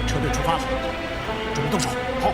车队出发了，准备动手。好。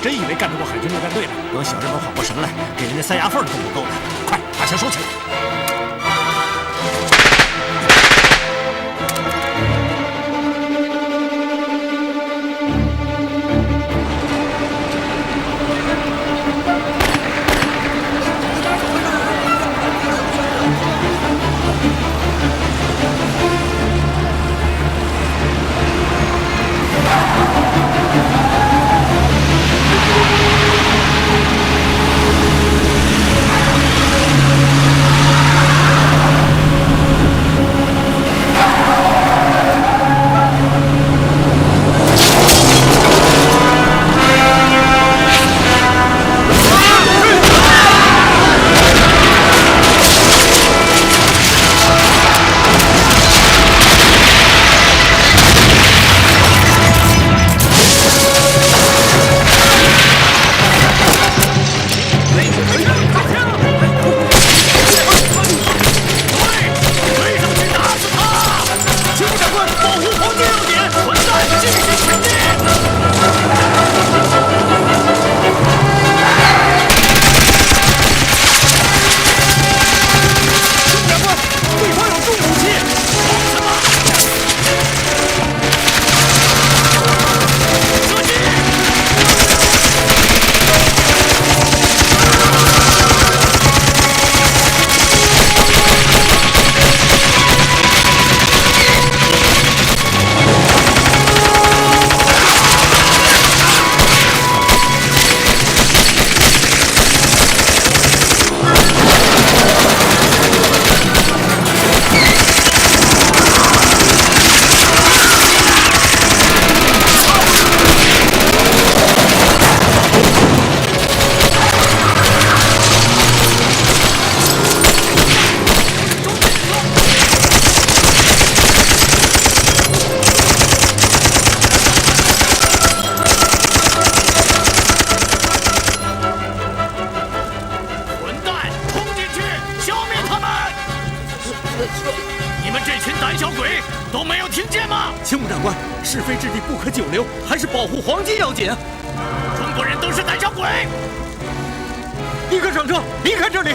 真以为干得过海军陆战队了？等小日本缓过神来，给人家塞牙缝都不够的。快，把枪收起来！你们这群胆小鬼都没有听见吗？青木长官，是非之地不可久留，还是保护黄金要紧。中国人都是胆小鬼！立刻上车，离开这里！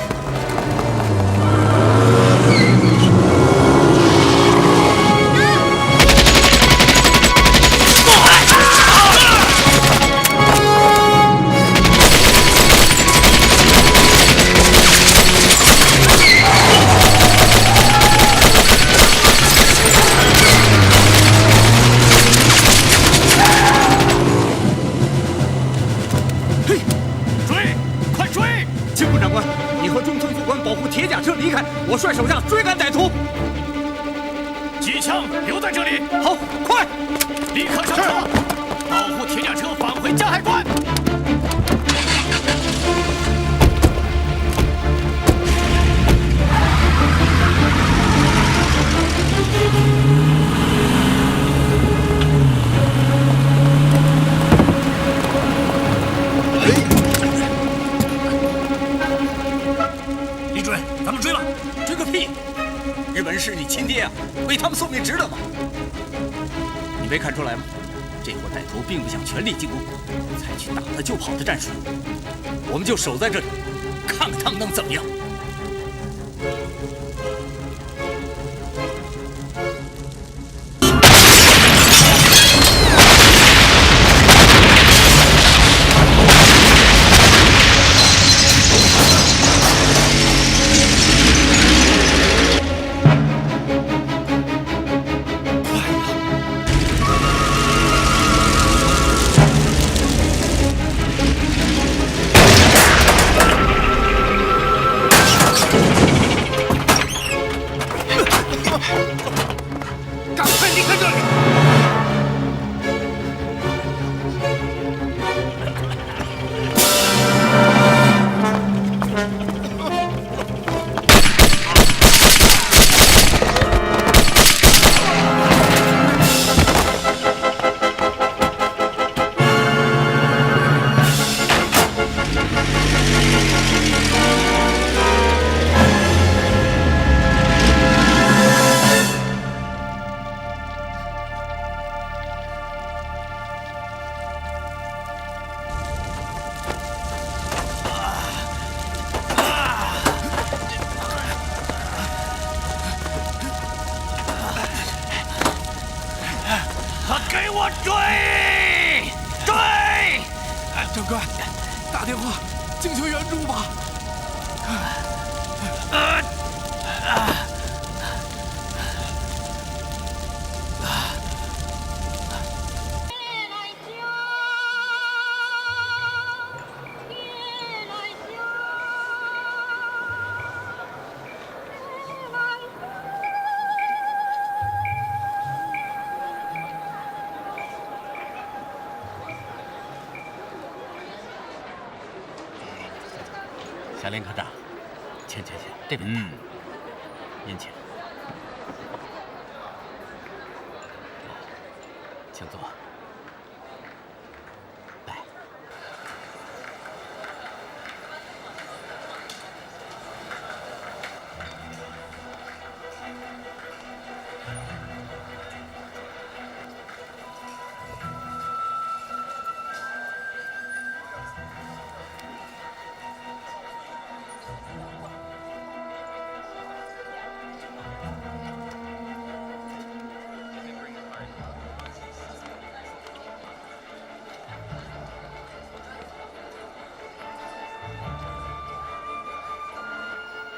我率手下追赶歹徒。机枪留在这里。好，快！立刻上车，保护铁甲车返回江海关。李主任，咱们追了。追个屁！日本人是你亲爹啊，为他们送命值得吗？你没看出来吗？这伙歹徒并不想全力进攻，采取打了就跑的战术。我们就守在这里，看他们能怎么样。给我追！追！长官，打电话请求援助吧。小林科长，请，这边。您请，请坐。来，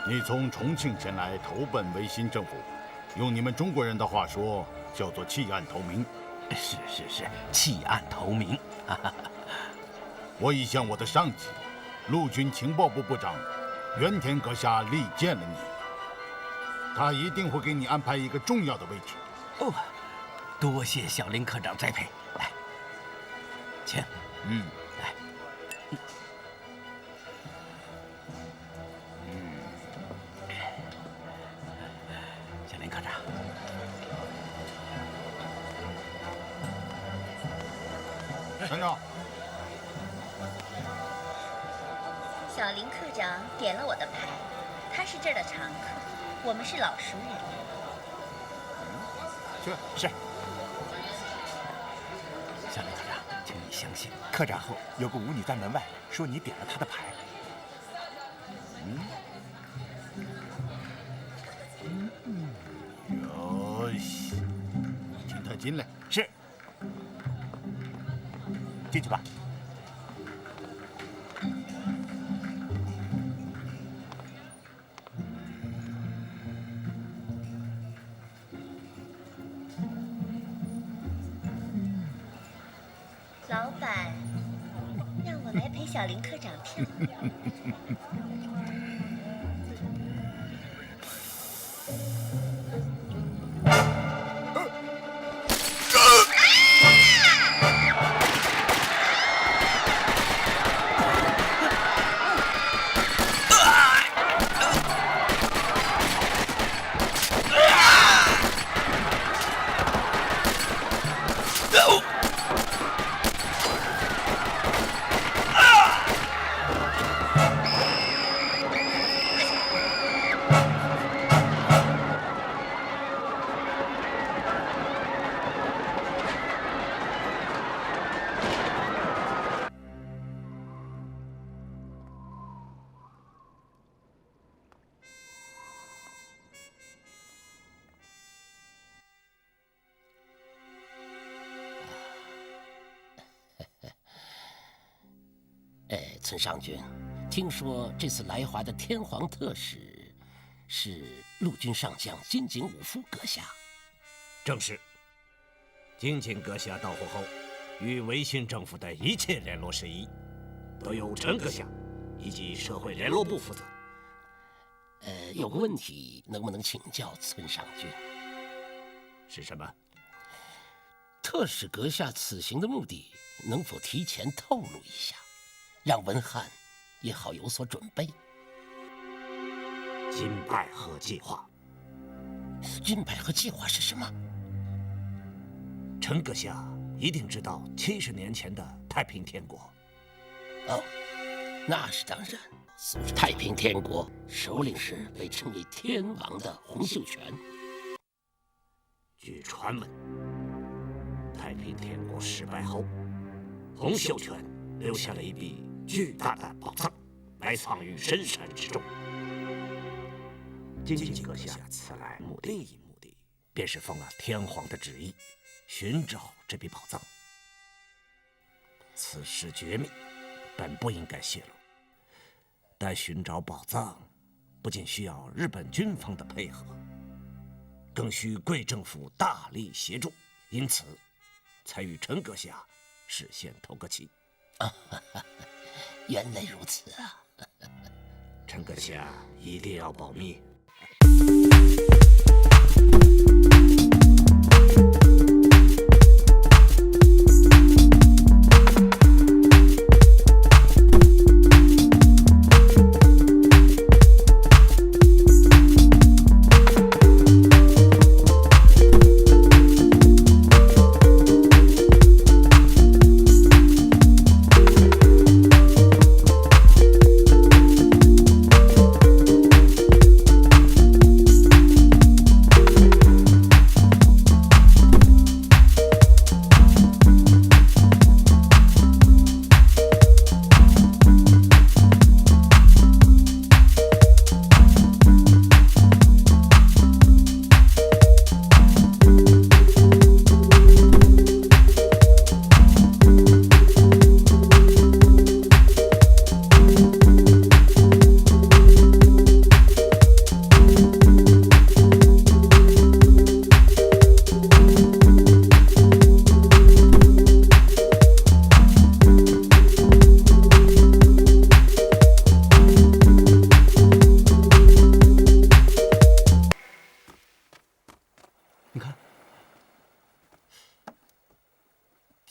你从重庆前来投奔维新政府，用你们中国人的话说，叫做弃暗投明。是，弃暗投明。我已向我的上级，陆军情报部部长原田阁下力荐了你，他一定会给你安排一个重要的位置。哦，多谢小林科长栽培。来，请。来。小林科长。团长，小林科长点了我的牌，他是这儿的常客。我们是老熟人。是。夏林科长，请你相信，客栈后有个舞女在门外说你点了她的牌。哟西，请他进来。是。进去吧。老板，让我来陪小林科长跳舞。村上君，听说这次来华的天皇特使是陆军上将金井武夫阁下。正是。金井阁下到沪后，与维新政府的一切联络事宜，都由陈阁下以及社会联络部负责。有个问题，能不能请教村上君？是什么？特使阁下此行的目的，能否提前透露一下？让文翰也好有所准备。金百合计划。金百合计划是什么？陈阁下一定知道70年前的太平天国。哦，那是当然。太平天国首领是被称为天王的洪秀全。据传闻，太平天国失败后，洪秀全留下了一笔巨大的宝藏，埋藏于深山之中。金井阁下此来另一目的，便是奉了天皇的旨意，寻找这笔宝藏。此事绝密，本不应该泄露。但寻找宝藏，不仅需要日本军方的配合，更需贵政府大力协助，因此才与陈阁下事先透个气。原来如此啊！陈阁下一定要保密。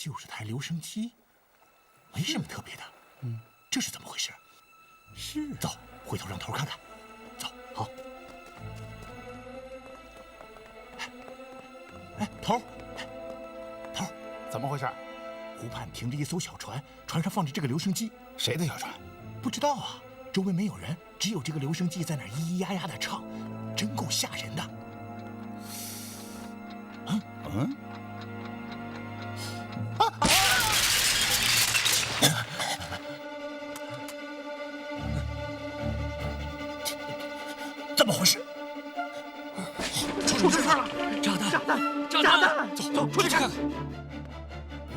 就是台留声机，没什么特别的。这是怎么回事？是，走，回头让头看看。走，好。哎，头，怎么回事？湖畔停着一艘小船，船上放着这个留声机。谁的小船？不知道啊，周围没有人，只有这个留声机在那儿咿咿呀呀的唱。真够吓人的。怎么回事？出事了！炸弹！炸弹！走，出去看看。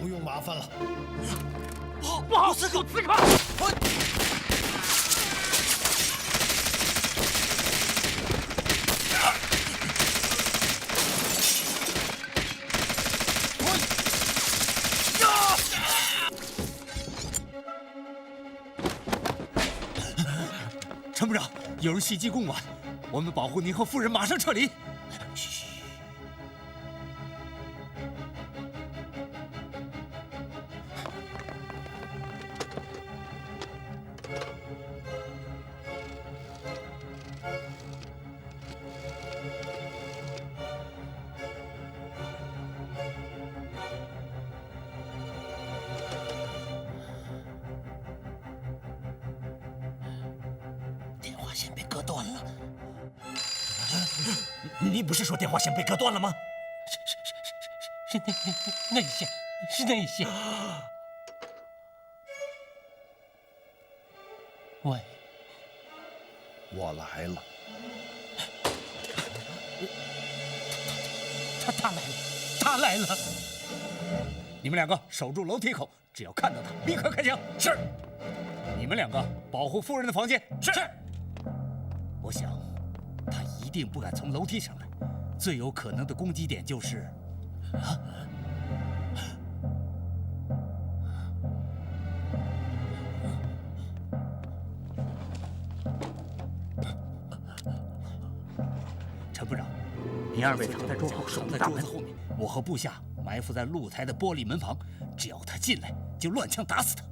不用麻烦了。不好，有刺客！陈部长，有人袭击公馆，我们保护您和夫人，马上撤离。电话线被割断了。你不是说电话线被割断了吗？是那一线，是那一线。喂，我来了。他来了。你们两个守住楼梯口，只要看到他，立刻开枪。是。你们两个保护夫人的房间。是。我想，他一定不敢从楼梯上来，最有可能的攻击点就是，陈部长，你二位藏在桌后，守在大门桌子后面，我和部下埋伏在露台的玻璃门旁，只要他进来，就乱枪打死他。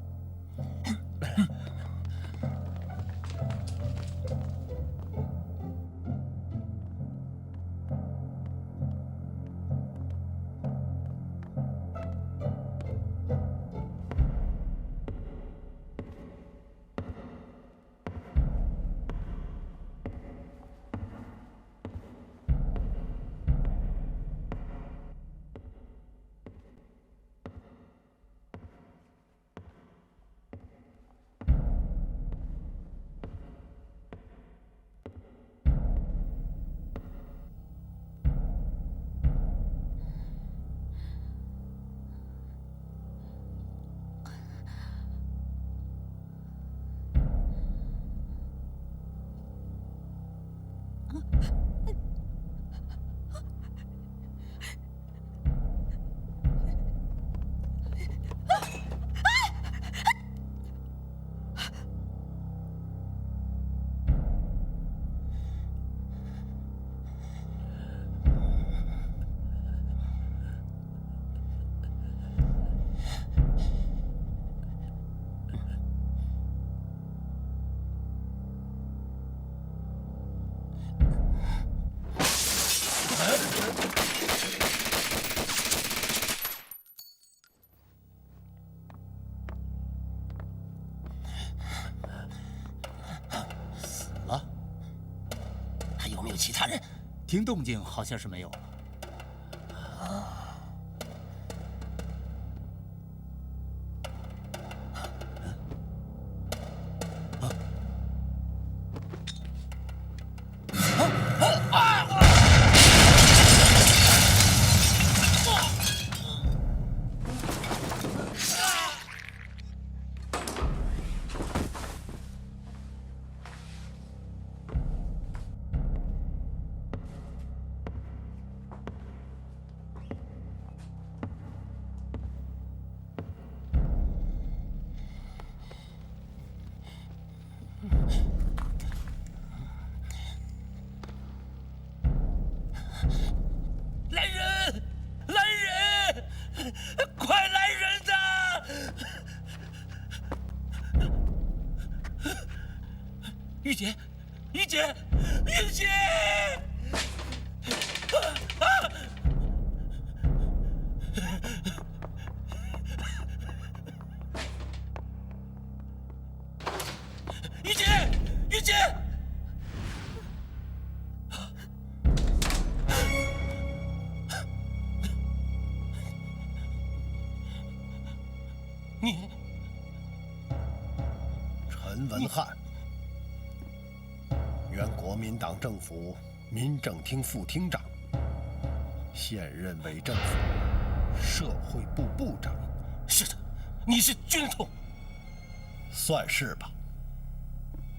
还有没有其他人？听动静好像是没有了。来人！来人！快来人呐！玉姐，玉姐，玉姐！玉姐，玉姐！你陈文翰，原国民党政府民政厅副厅长，现任伪政府社会部部长。是的，你是军统，算是吧。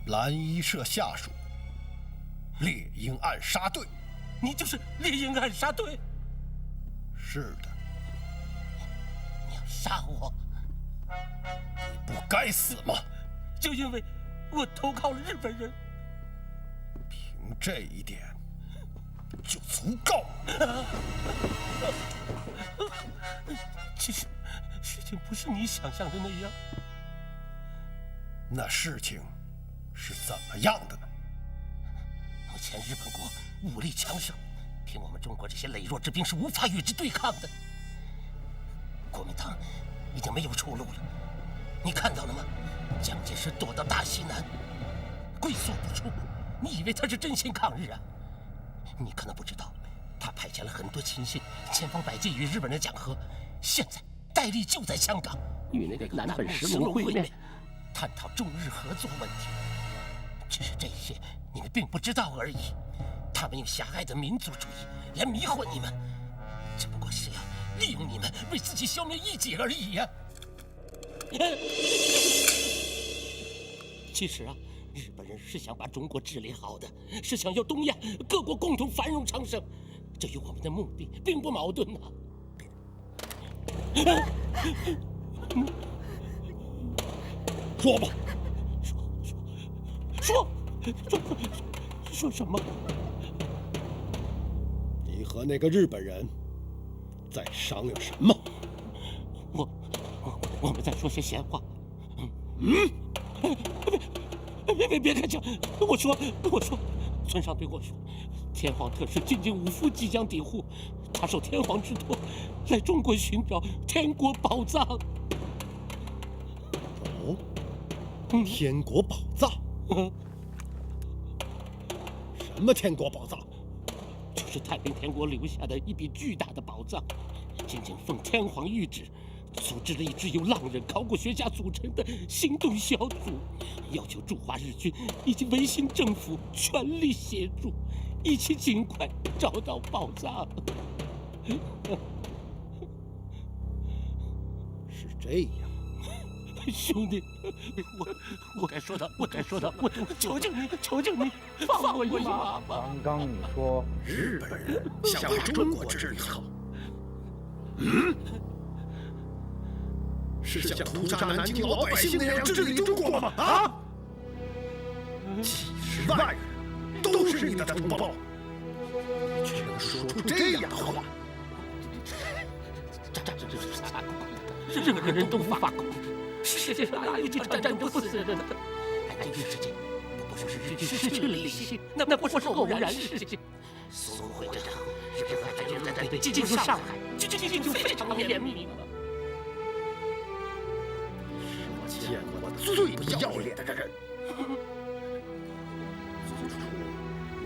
蓝衣社下属猎鹰暗杀队。你就是猎鹰暗杀队？是的。你要杀我？你不该死吗？就因为我投靠了日本人。凭这一点就足够了。其实事情不是你想象的那样。那事情是怎么样的呢？目前日本国武力强盛，凭我们中国这些羸弱之兵是无法与之对抗的。国民党已经没有出路了，你看到了吗？蒋介石躲到大西南，龟缩不出。你以为他是真心抗日啊？你可能不知道，他派遣了很多亲信，千方百计与日本人讲和。现在戴笠就在香港与那个南本石龙会面，探讨中日合作问题。只是这些你们并不知道而已。他们用狭隘的民族主义来迷惑你们，只不过是要利用你们为自己消灭异己而已呀。其实啊，日本人是想把中国治理好的，是想要东亚各国共同繁荣昌盛，这与我们的目的并不矛盾呐。说吧，说什么？你和那个日本人在商量什么？我们在说些闲话。别开枪！我说，村上对我说，天皇特使进京五夫即将抵沪，他受天皇之托来中国寻找天国宝藏。哦，天国宝藏？什么天国宝藏？就是太平天国留下的一笔巨大的宝藏。仅仅奉天皇谕旨，组织了一支由浪人、考古学家组成的行动小组，要求驻华日军以及维新政府全力协助，一起尽快找到宝藏。是这样，兄弟，我该说的，我求求你，放我一马吧！刚刚你说日本人想把中国治理好，是像屠杀南京老百姓那样治理中国吗？啊！几十万人都是你的同胞，你却能说出这样的话？任何人都发疯。世界上哪有一场战争不死人的？南京事件不说是日军失去了理性，那不过是偶然事情。苏会战后，日本海军战队进入上海，就非常严密了。我见过最不要脸的人。最初，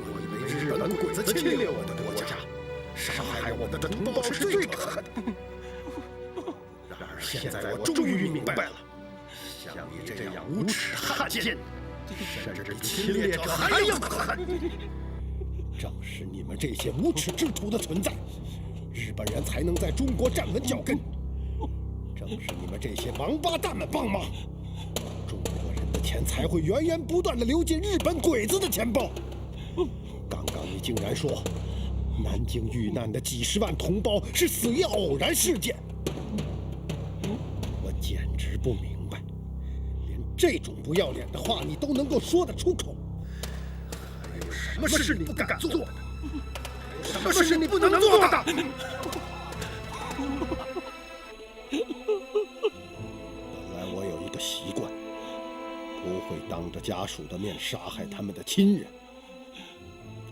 我以为日本鬼子侵略我的国家，杀害我们的同胞是最可恨的。然而现在我终于明白了，像你这样无耻汉奸，甚至比侵略者还要可恨。正是你们这些无耻之徒的存在，日本人才能在中国站稳脚跟。正是你们这些王八蛋们帮忙，中国人的钱才会源源不断地流进日本鬼子的钱包。刚刚你竟然说，南京遇难的几十万同胞是死于偶然事件，我简直不明白，连这种不要脸的话你都能够说得出口。还有什么是你不敢做的？什么是你不能做的？本来我有一个习惯，不会当着家属的面杀害他们的亲人，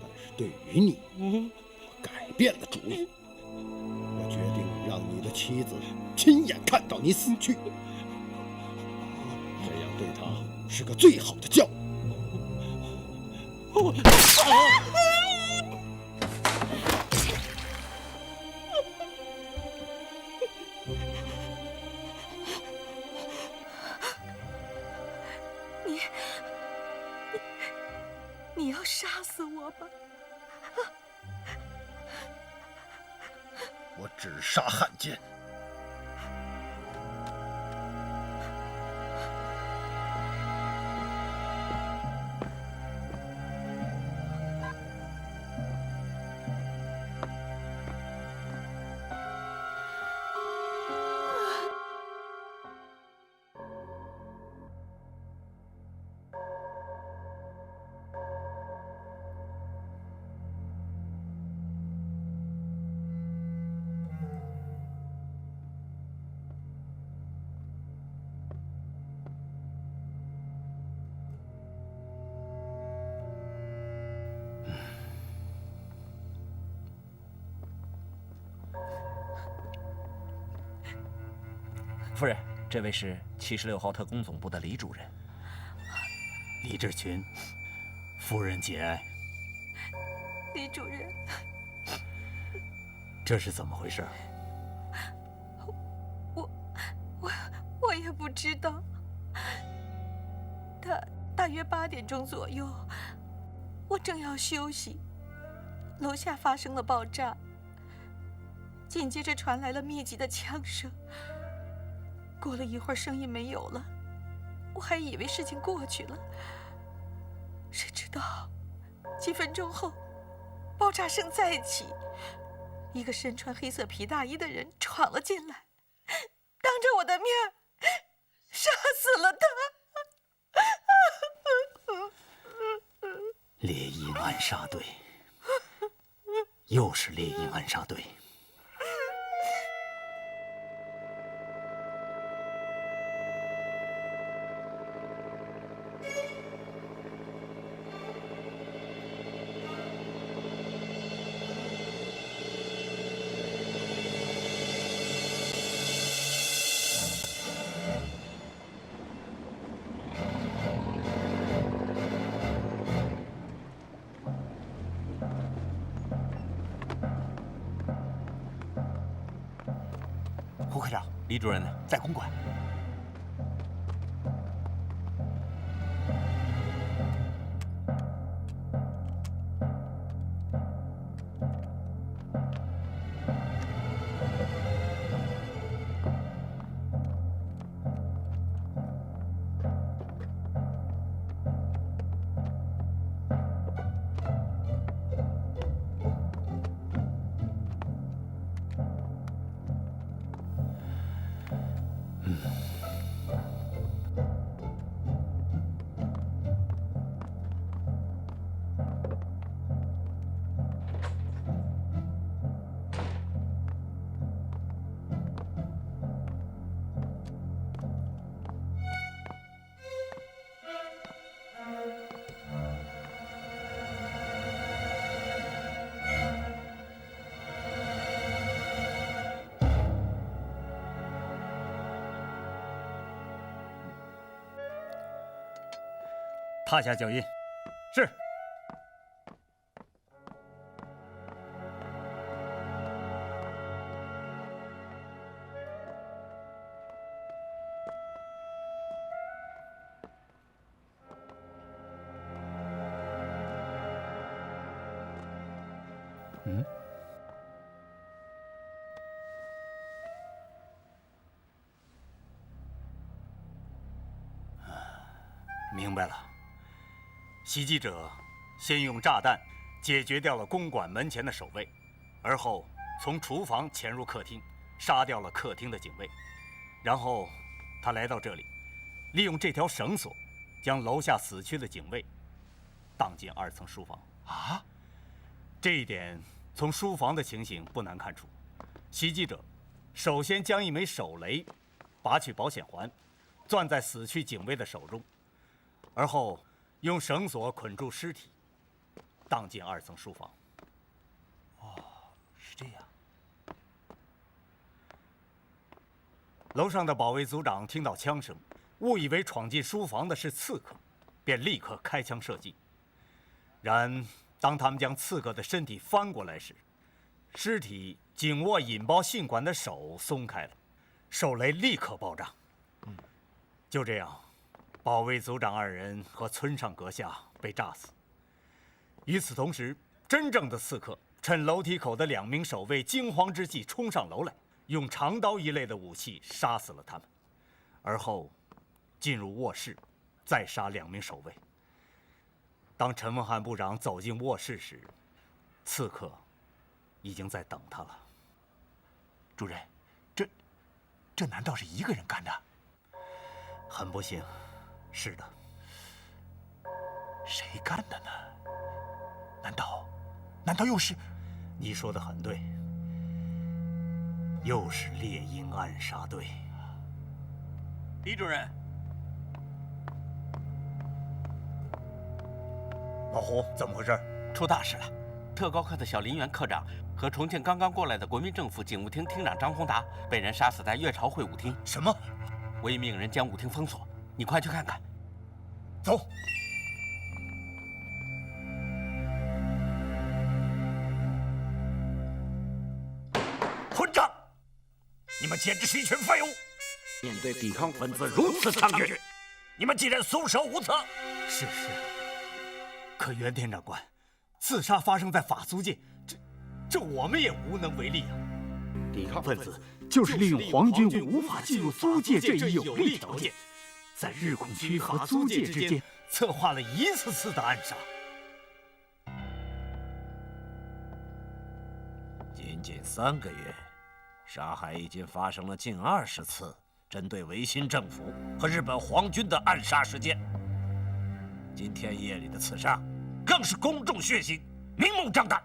但是对于你，我改变了主意。我决定让你的妻子亲眼看到你死去，这样对她是个最好的教育。说吧。我只杀汉奸。夫人，这位是76号特工总部的李主任。李志群，夫人节哀。李主任，这是怎么回事？我也不知道。大约8点钟左右，我正要休息，楼下发生了爆炸，紧接着传来了密集的枪声。过了一会儿，声音没有了，我还以为事情过去了。谁知道，几分钟后，爆炸声再起，一个身穿黑色皮大衣的人闯了进来，当着我的面杀死了他。猎鹰暗杀队，又是猎鹰暗杀队。胡科长，李主任呢？在公馆。踏下脚印。是。明白了。袭击者先用炸弹解决掉了公馆门前的守卫，而后从厨房潜入客厅，杀掉了客厅的警卫，然后他来到这里，利用这条绳索将楼下死去的警卫荡进2层书房。啊，这一点从书房的情形不难看出，袭击者首先将一枚手雷拔去保险环，攥在死去警卫的手中，而后用绳索捆住尸体，荡进2层书房。哦，是这样。楼上的保卫组长听到枪声，误以为闯进书房的是刺客，便立刻开枪射击。然当他们将刺客的身体翻过来时，尸体紧握引爆信管的手松开了，手雷立刻爆炸。就这样，保卫组长2人和村上阁下被炸死。与此同时，真正的刺客趁楼梯口的2名守卫惊慌之际冲上楼来，用长刀一类的武器杀死了他们，而后进入卧室，再杀2名守卫。当陈文翰部长走进卧室时，刺客已经在等他了。主任，这难道是一个人干的？很不幸，是的。谁干的呢？难道又是？你说的很对，又是猎鹰暗杀队。李主任，老胡，怎么回事？出大事了！特高课的小林园课长和重庆刚刚过来的国民政府警务厅厅长张宏达被人杀死在粤朝会舞厅。什么？我已命人将舞厅封锁，你快去看看。走。混账！你们简直是一群废物！面对抵抗分子如此猖獗，你们竟然束手无策。是。可袁田长官，刺杀发生在法租界，这我们也无能为力啊！抵抗分子就是利用皇军无法进入租界这一有利条件，在日控区和租界之间策划了一次次的暗杀。仅仅3个月，杀害已经发生了近20次针对维新政府和日本皇军的暗杀事件。今天夜里的刺杀，更是公众血腥，明目张胆，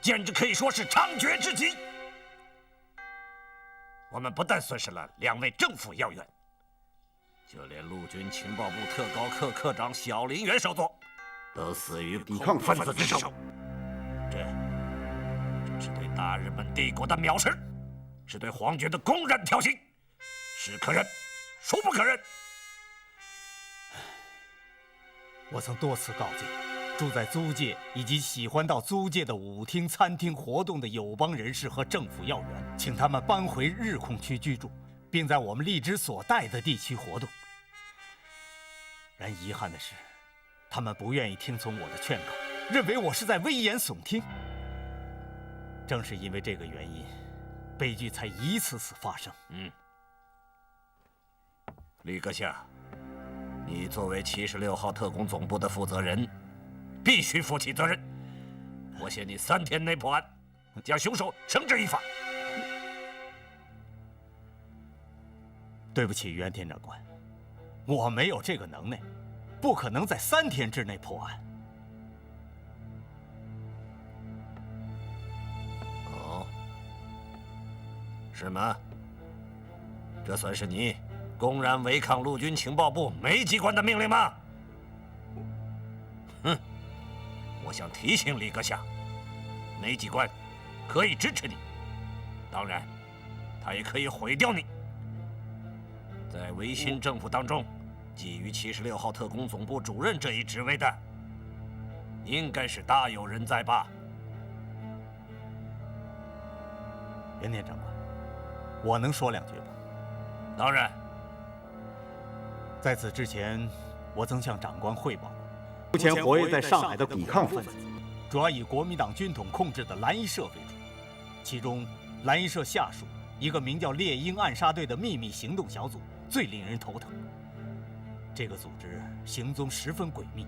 简直可以说是猖獗至极。我们不但损失了2位政府要员，就连陆军情报部特高课课长小林元少佐都死于抵抗分子之手。这是对大日本帝国的藐视，是对皇军的公然挑衅，是可忍，孰不可忍？我曾多次告诫住在租界以及喜欢到租界的舞厅、餐厅活动的友邦人士和政府要员，请他们搬回日控区居住，并在我们荔枝所带的地区活动。然遗憾的是，他们不愿意听从我的劝告，认为我是在危言耸听。正是因为这个原因，悲剧才一次次发生。李阁下，你作为76号特工总部的负责人，必须负起责任。我限你3天内破案，将凶手绳之以法。对不起，袁田长官，我没有这个能耐，不可能在3天之内破案。哦，是吗？这算是你公然违抗陆军情报部梅机关的命令吗？哼！我想提醒李阁下，梅机关可以支持你，当然，他也可以毁掉你。在维新政府当中，觊觎76号特工总部主任这一职位的，应该是大有人在吧？袁田长官，我能说2句吗？当然。在此之前，我曾向长官汇报过，目前活跃在上海的抵抗分子，主要以国民党军统控制的蓝衣社为主，其中蓝衣社下属一个名叫猎鹰暗杀队的秘密行动小组最令人头疼。这个组织行踪十分诡秘，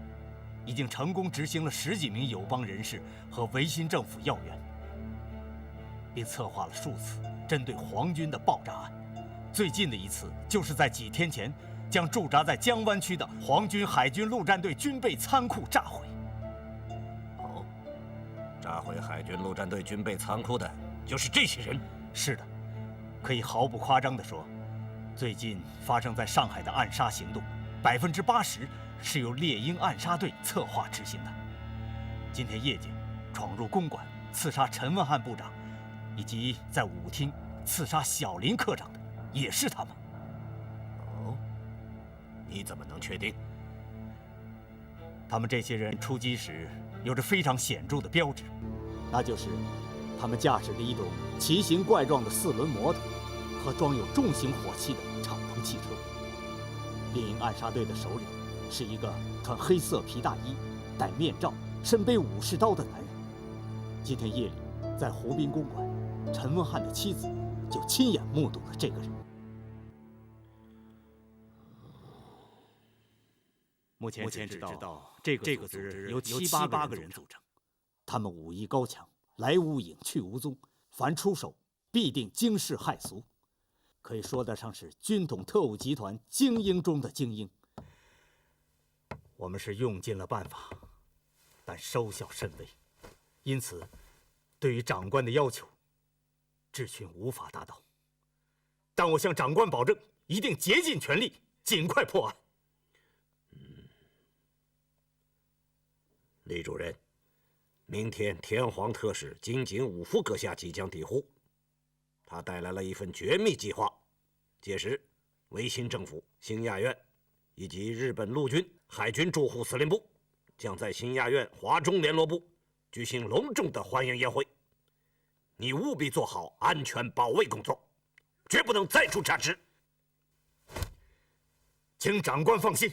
已经成功执行了10几名友邦人士和维新政府要员，并策划了数次针对皇军的爆炸案。最近的一次就是在几天前，将驻扎在江湾区的皇军海军陆战队军备仓库炸毁。哦，炸毁海军陆战队军备仓库的就是这些人？是的，可以毫不夸张地说，最近发生在上海的暗杀行动，80%是由猎鹰暗杀队策划执行的。今天夜间闯入公馆刺杀陈文翰部长，以及在舞厅刺杀小林科长的也是他们。哦，你怎么能确定？他们这些人出击时有着非常显著的标志，那就是他们驾驶着一种奇形怪状的4轮摩托和装有重型火器的敞篷汽车。猎鹰暗杀队的首领是一个穿黑色皮大衣、戴面罩、身背武士刀的男人。今天夜里，在湖滨公馆，陈文翰的妻子就亲眼目睹了这个人。目前只知道这个组织由7、8个人组成，他们武艺高强，来无影去无踪，凡出手必定惊世骇俗，可以说得上是军统特务集团精英中的精英。我们是用尽了办法，但收效甚微，因此，对于长官的要求，智群无法达到。但我向长官保证，一定竭尽全力，尽快破案。李主任，明天天皇特使金井武夫阁下即将抵沪，他带来了一份绝密计划。届时，维新政府、新亚院以及日本陆军、海军驻沪司令部将在新亚院华中联络部举行隆重的欢迎宴会。你务必做好安全保卫工作，绝不能再出差池。请长官放心。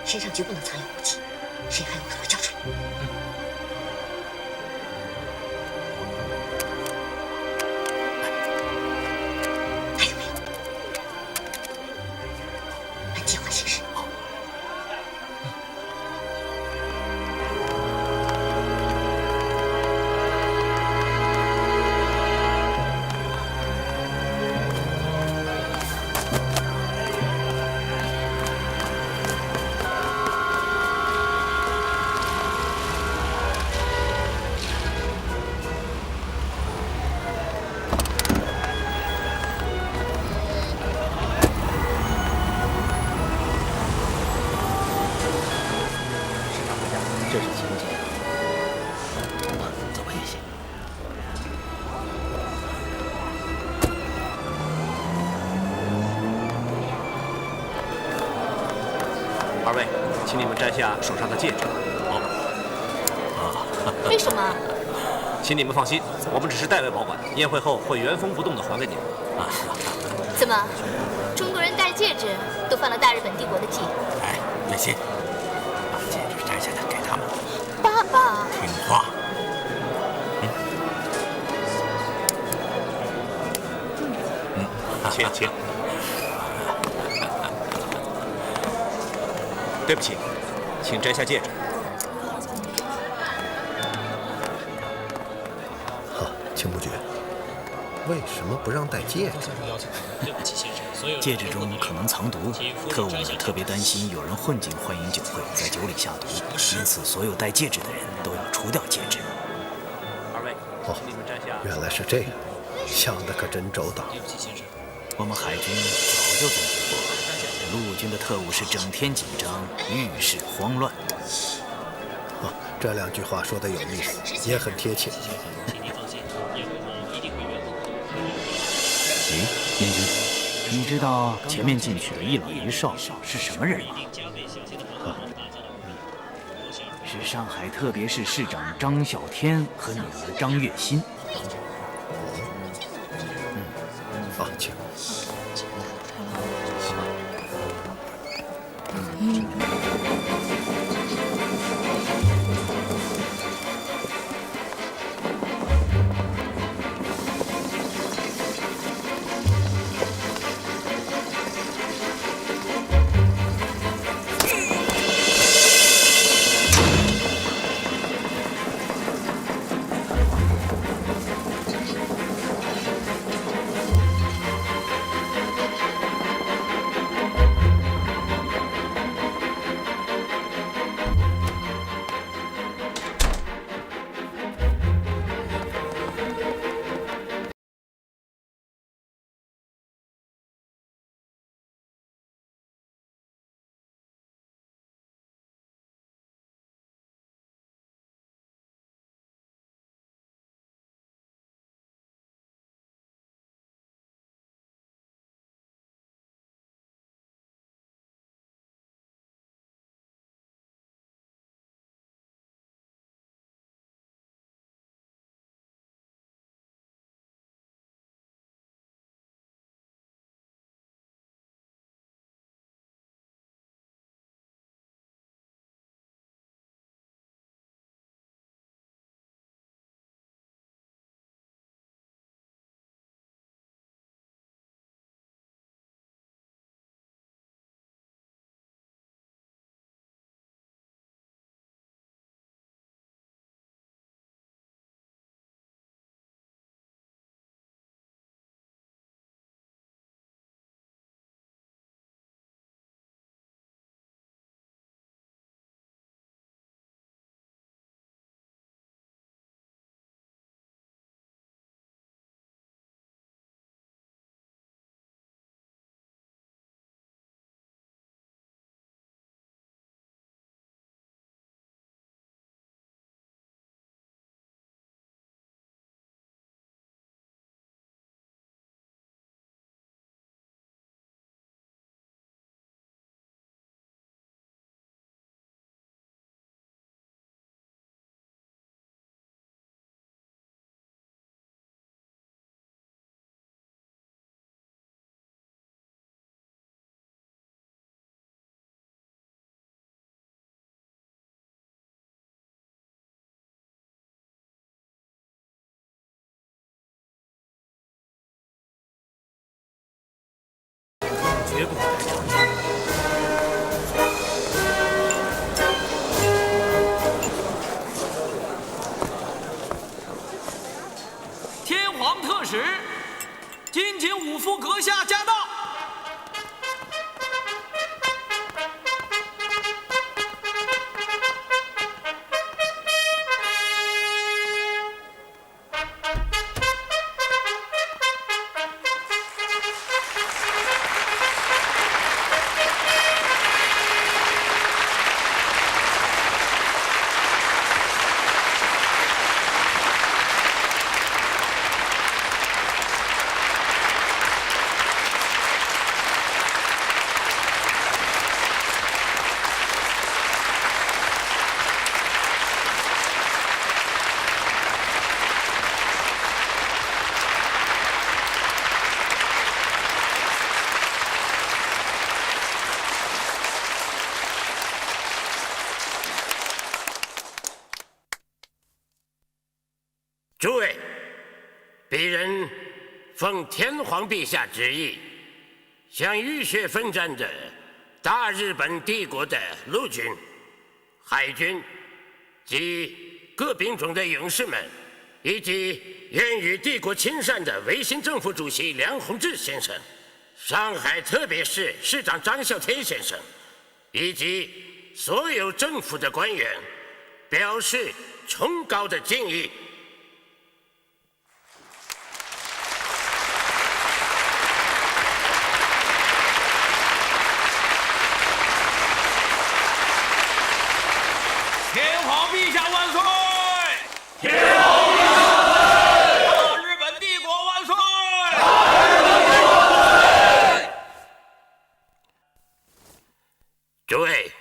身上绝不能藏有武器，谁还有给我交出来！还有没有？按计划行事。好。二位，请你们摘下手上的戒指。好。为什么？请你们放心，我们只是代为保管，宴会后会原封不动地还给你们。怎么，中国人戴戒指都犯了大日本帝国的忌？哎，维新，把戒指摘下来给他们。爸爸，听话。请。对不起，请摘下戒指。好，请不决。为什么不让戴戒指？戒指中可能藏毒，特务们特别担心有人混进欢迎酒会，在酒里下毒，因此所有戴戒指的人都要除掉戒指。二位，哦，原来是这样，想的可真周到。我们海军早就总结过，陆军的特务是整天紧张，遇事慌乱。这2句话说的有意思，也很贴切。燕军，你知道前面进去的一老一少是什么人吗？是上海特别市市长张啸天和女儿张月心。请。皇特使，敬请五夫阁下驾到。诸位，鄙人奉天皇陛下旨意，向浴血奋战的大日本帝国的陆军、海军及各兵种的勇士们，以及愿与帝国亲善的维新政府主席梁鸿志先生、上海特别市市长张啸天先生，以及所有政府的官员，表示崇高的敬意。天皇陛下万岁！天皇陛下万岁！大日本帝国万岁！大日本帝国万岁！诸位，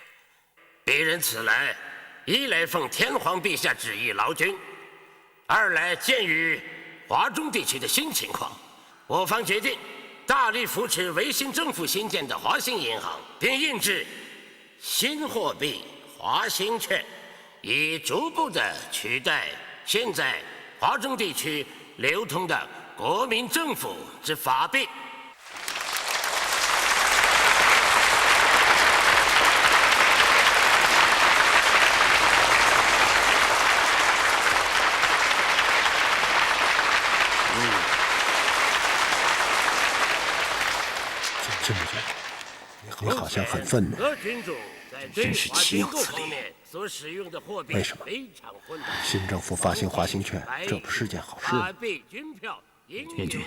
鄙人此来，一来奉天皇陛下旨意劳军，二来鉴于华中地区的新情况，我方决定大力扶持维新政府新建的华兴银行，并印制新货币华兴券，以逐步的取代现在华中地区流通的国民政府之法币。金木君，你好像很愤怒。真是岂有此理！为什么？新政府发行华兴券，这不是件好事吗？元军，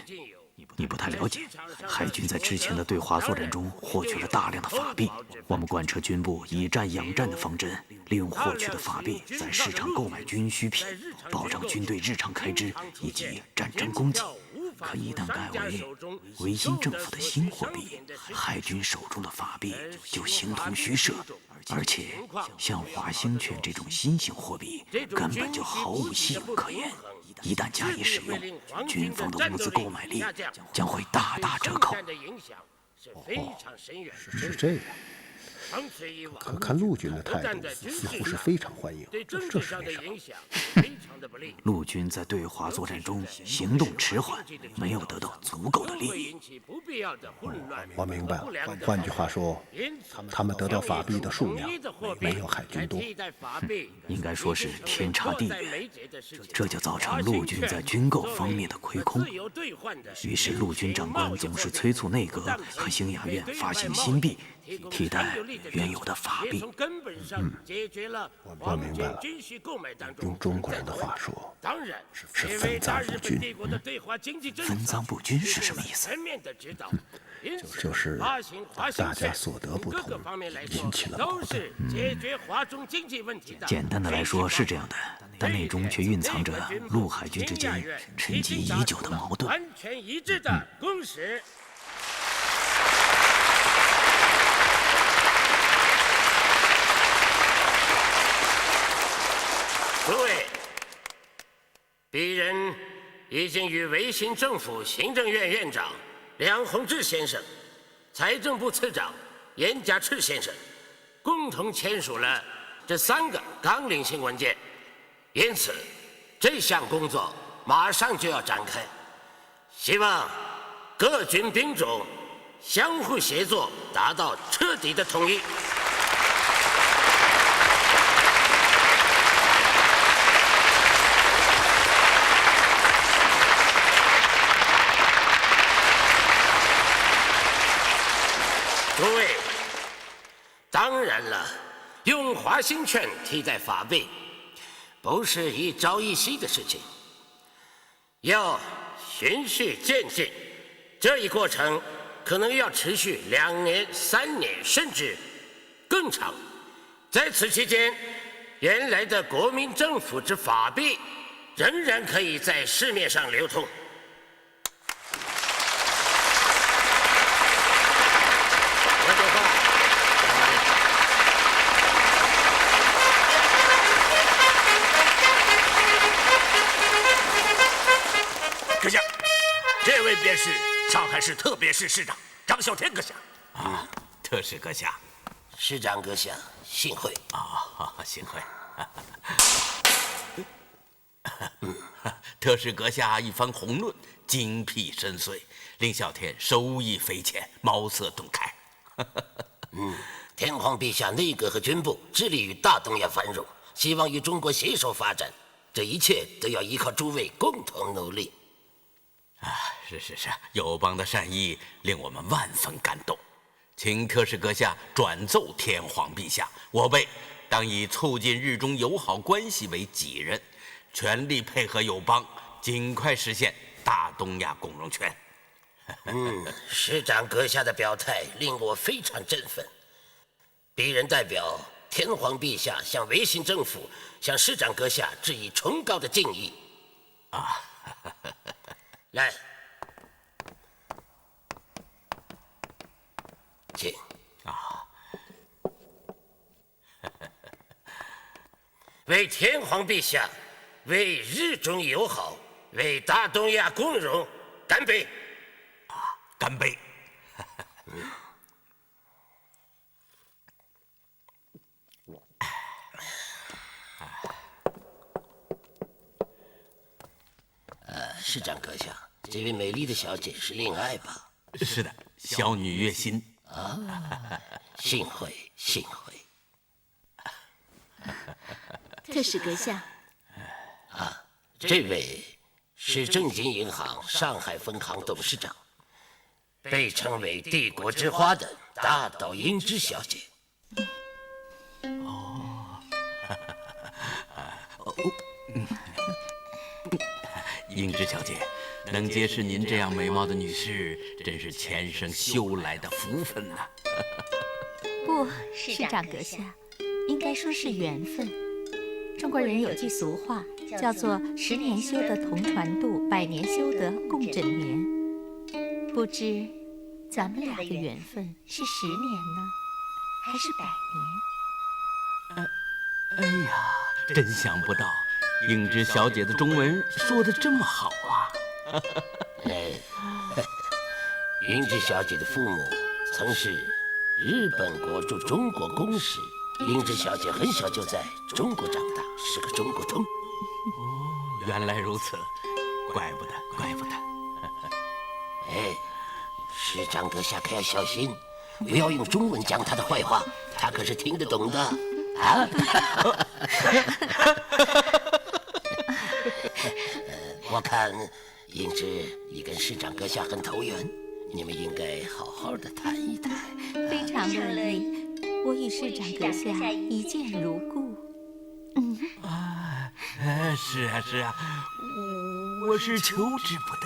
你不太了解，海军在之前的对华作战中获取了大量的法币。我们贯彻军部以战养战的方针，利用获取的法币在市场购买军需品，保障军队日常开支以及战争供给。可一旦改为维新政府的新货币，海军手中的法币就形同虚设。而且，像华兴券这种新型货币根本就毫无信用可言。一旦加以使用，军方的物资购买力将会大打折扣。是这样。可看陆军的态度似乎是非常欢迎，这是为什么？陆军在对华作战中行动迟缓，没有得到足够的利益。我明白了。换句话说，他们得到法币的数量没有海军多。应该说是天差地远，这就造成陆军在军购方面的亏空。于是陆军长官总是催促内阁和兴雅院发行新币，替代原有的法币。我明白了。用中国人的话说，是分赃不均。分赃不均是什么意思？就是大家所得不同，引起了矛盾。简单的来说是这样的，但内中却蕴藏着陆海军之间沉积已久的矛盾。完全一致的共识。诸位，鄙人已经与维新政府行政院院长梁鸿志先生、财政部次长严家赤先生共同签署了这3个纲领性文件，因此这项工作马上就要展开，希望各军兵种相互协作，达到彻底的统一。然了，用华兴券替代法币，不是一朝一夕的事情，要循序渐进。这一过程可能要持续2年、3年，甚至更长。在此期间，原来的国民政府之法币仍然可以在市面上流通。阁下，这位便是上海市特别市市长张啸天阁下。啊，特使阁下。市长阁下，幸会。幸会。特使阁下一番宏论，精辟深邃，令啸天受益匪浅，茅塞顿开。天皇陛下内阁和军部致力于大东亚繁荣，希望与中国携手发展，这一切都要依靠诸位共同努力。是，友邦的善意令我们万分感动，请特使阁下转奏天皇陛下，我辈当以促进日中友好关系为己任，全力配合友邦，尽快实现大东亚共荣圈。市长阁下的表态令我非常振奋。鄙人代表天皇陛下向维新政府、向市长阁下致以崇高的敬意。来，请。为天皇陛下，为日中友好，为大东亚共荣，干杯！干杯！市长阁下，这位美丽的小姐是令爱吧？是的，小女月心。幸会，幸会。特使阁下。这位是正金银行上海分行董事长，被称为帝国之花的大岛英之小姐。英之小姐，能结识您这样美貌的女士，真是前生修来的福分呐。不，市长阁下，应该说是缘分。中国人有句俗话，叫做10年修得同船渡，100年修得共枕眠。不知咱们俩的缘分是10年呢，还是100哎年？呀，真想不到英之小姐的中文说得这么好啊！英之小姐的父母曾是日本国驻中国公使，英之小姐很小就在中国长大，是个中国通。原来如此，怪不得。市长阁下可要小心，不要用中文讲她的坏话，她可是听得懂的啊。我看英之你跟市长阁下很投缘，你们应该好好的谈一谈。非常乐意，我与市长阁下一见如故。是啊，我是求之不得。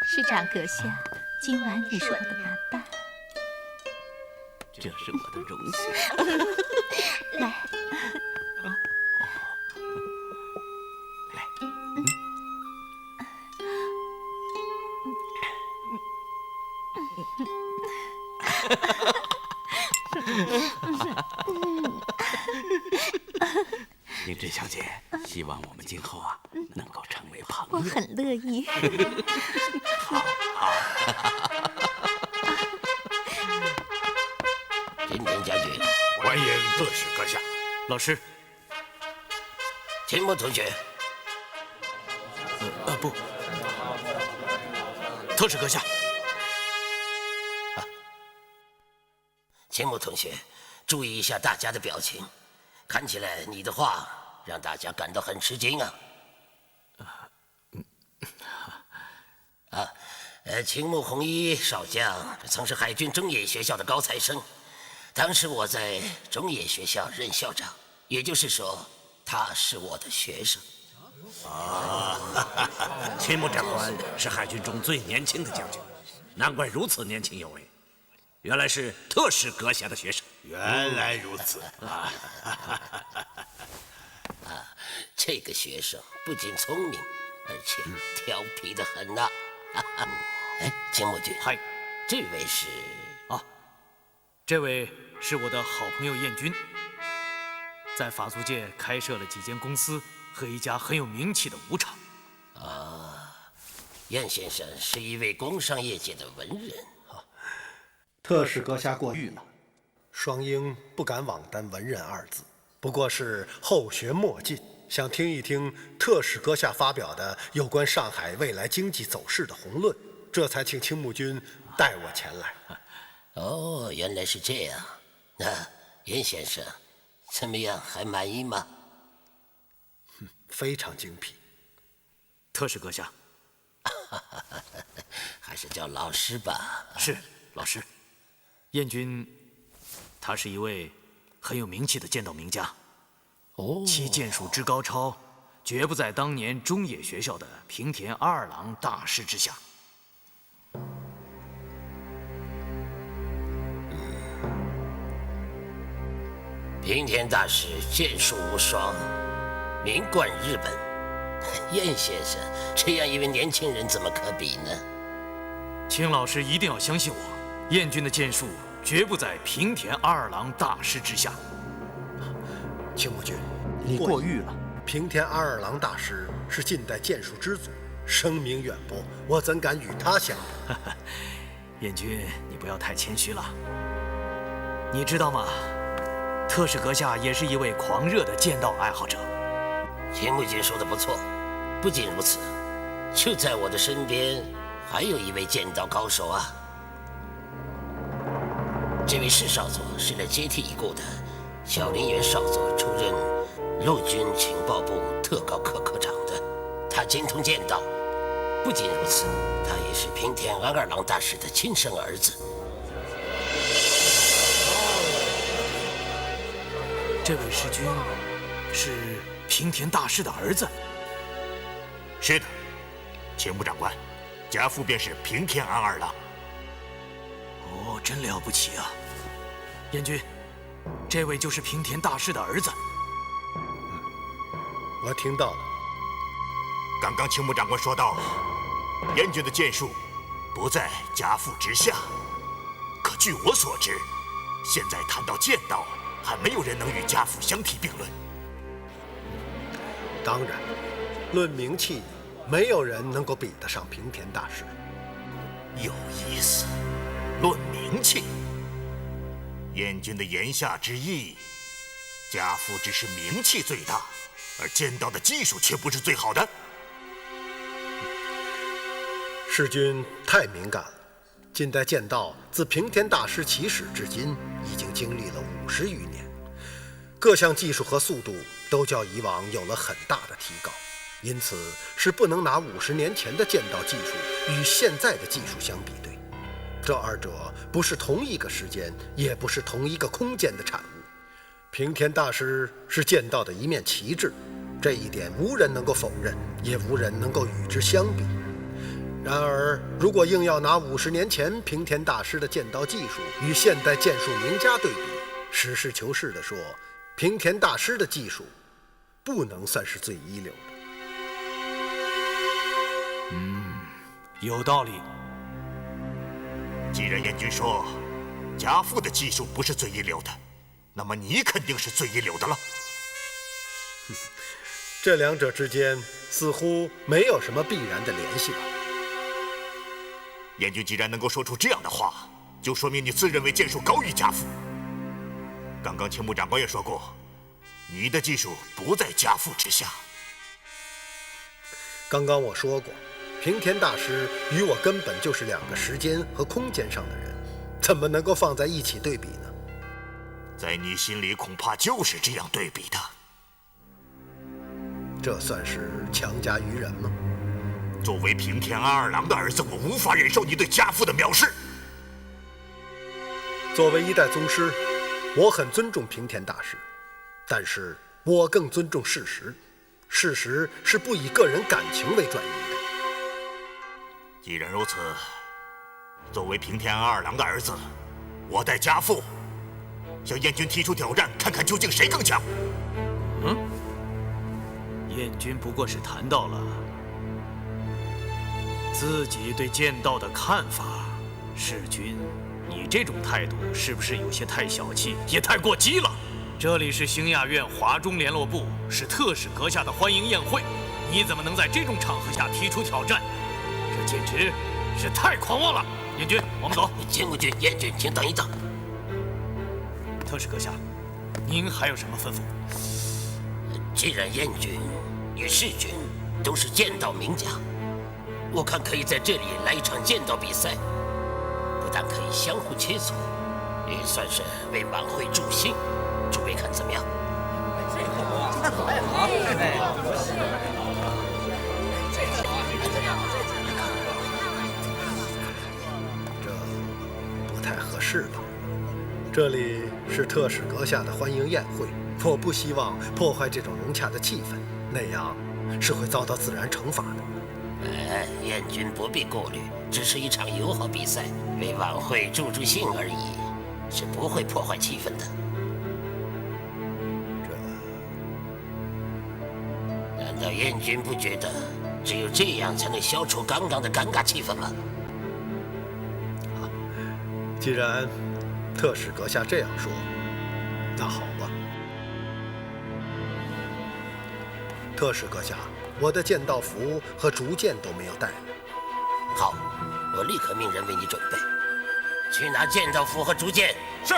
市长阁下，今晚你说的哪般？这是我的荣幸。来。英之小姐，希望我们今后能够成为朋友。我很乐意。好。今天将军，欢迎特使阁下。老师，秦牧同学。不，特使阁下。秦牧同学，注意一下大家的表情，看起来你的话让大家感到很吃惊啊。青木弘一少将曾是海军中野学校的高材生，当时我在中野学校任校长，也就是说，他是我的学生。青木长官是海军中最年轻的将军，难怪如此年轻有为，原来是特使阁下的学生。原来如此这个学生不仅聪明，而且调皮得很呐。青木君，嗨，这位是？这位是我的好朋友燕军，在法租界开设了几间公司和一家很有名气的舞场。燕先生是一位工商业界的文人。特使阁下过誉了，双英不敢枉担文人二字，不过是后学莫进，想听一听特使阁下发表的有关上海未来经济走势的宏论，这才请青木君带我前来。原来是这样。那燕先生怎么样，还满意吗？非常精辟。特使阁下，还是叫老师吧。是老师。燕军，他是一位很有名气的剑道名家，其剑术之高超，绝不在当年中野学校的平田阿二郎大师之下。平田大师剑术无双，名冠日本。燕先生这样一位年轻人，怎么可比呢？请老师一定要相信我，燕军的剑术绝不在平田阿二郎大师之下。青木君，你过誉了。平田阿二郎大师是近代剑术之祖，声名远播，我怎敢与他相比？燕军，你不要太谦虚了。你知道吗？特使阁下也是一位狂热的剑道爱好者。青木君说的不错，不仅如此，就在我的身边还有一位剑道高手啊。这位石少佐是来接替已故的小林原少佐出任陆军情报部特高科科长的，他精通剑道。不仅如此，他也是平田安二郎大师的亲生儿子。这位师君是平田大师的儿子。是的，青木长官，家父便是平田安二郎。真了不起啊！燕军，这位就是平田大师的儿子。我听到了。刚刚青木长官说到，燕军的剑术不在家父之下。可据我所知，现在谈到剑道，还没有人能与家父相提并论。当然，论名气，没有人能够比得上平田大师。有意思，论名气。燕军的言下之意，家父只是名气最大，而剑道的技术却不是最好的。世君太敏感了。近代剑道自平田大师起始至今，已经经历了50余年，各项技术和速度都较以往有了很大的提高，因此是不能拿50年前的剑道技术与现在的技术相比对。这二者不是同一个时间，也不是同一个空间的产物。平田大师是剑道的一面旗帜，这一点无人能够否认，也无人能够与之相比。然而，如果硬要拿50年前平田大师的剑道技术与现代剑术名家对比，实事求是地说，平田大师的技术不能算是最一流的。有道理。既然燕军说家父的技术不是最一流的，那么你肯定是最一流的了。这两者之间似乎没有什么必然的联系吧？燕军既然能够说出这样的话，就说明你自认为剑术高于家父。刚刚青木长官也说过，你的技术不在家父之下。刚刚我说过，平田大师与我根本就是两个时间和空间上的人，怎么能够放在一起对比呢？在你心里恐怕就是这样对比的。这算是强加于人吗？作为平田安二郎的儿子，我无法忍受你对家父的藐视。作为一代宗师，我很尊重平田大师，但是我更尊重事实。事实是不以个人感情为转移的。既然如此，作为平田安二郎的儿子，我代家父向燕军提出挑战，看看究竟谁更强。燕军不过是谈到了自己对剑道的看法，世君，你这种态度是不是有些太小气，也太过激了？这里是兴亚院华中联络部，是特使阁下的欢迎宴会，你怎么能在这种场合下提出挑战？这简直是太狂妄了！燕军，我们走。金无君，燕军，请等一等。特使阁下，您还有什么吩咐？既然燕军与世君都是剑道名家，我看可以在这里来一场剑道比赛，不但可以相互切磋，也算是为晚会助兴。诸位看怎么样？这不太合适吧？这里是特使阁下的欢迎宴会，我不希望破坏这种融洽的气氛，那样是会遭到自然惩罚的。燕军不必顾虑，只是一场友好比赛，为晚会助兴而已，是不会破坏气氛的。难道燕军不觉得只有这样才能消除刚刚的尴尬气氛吗？既然特使阁下这样说，那好吧。特使阁下，我的剑道服和竹剑都没有带来。好，我立刻命人为你准备。去拿剑道服和竹剑。是。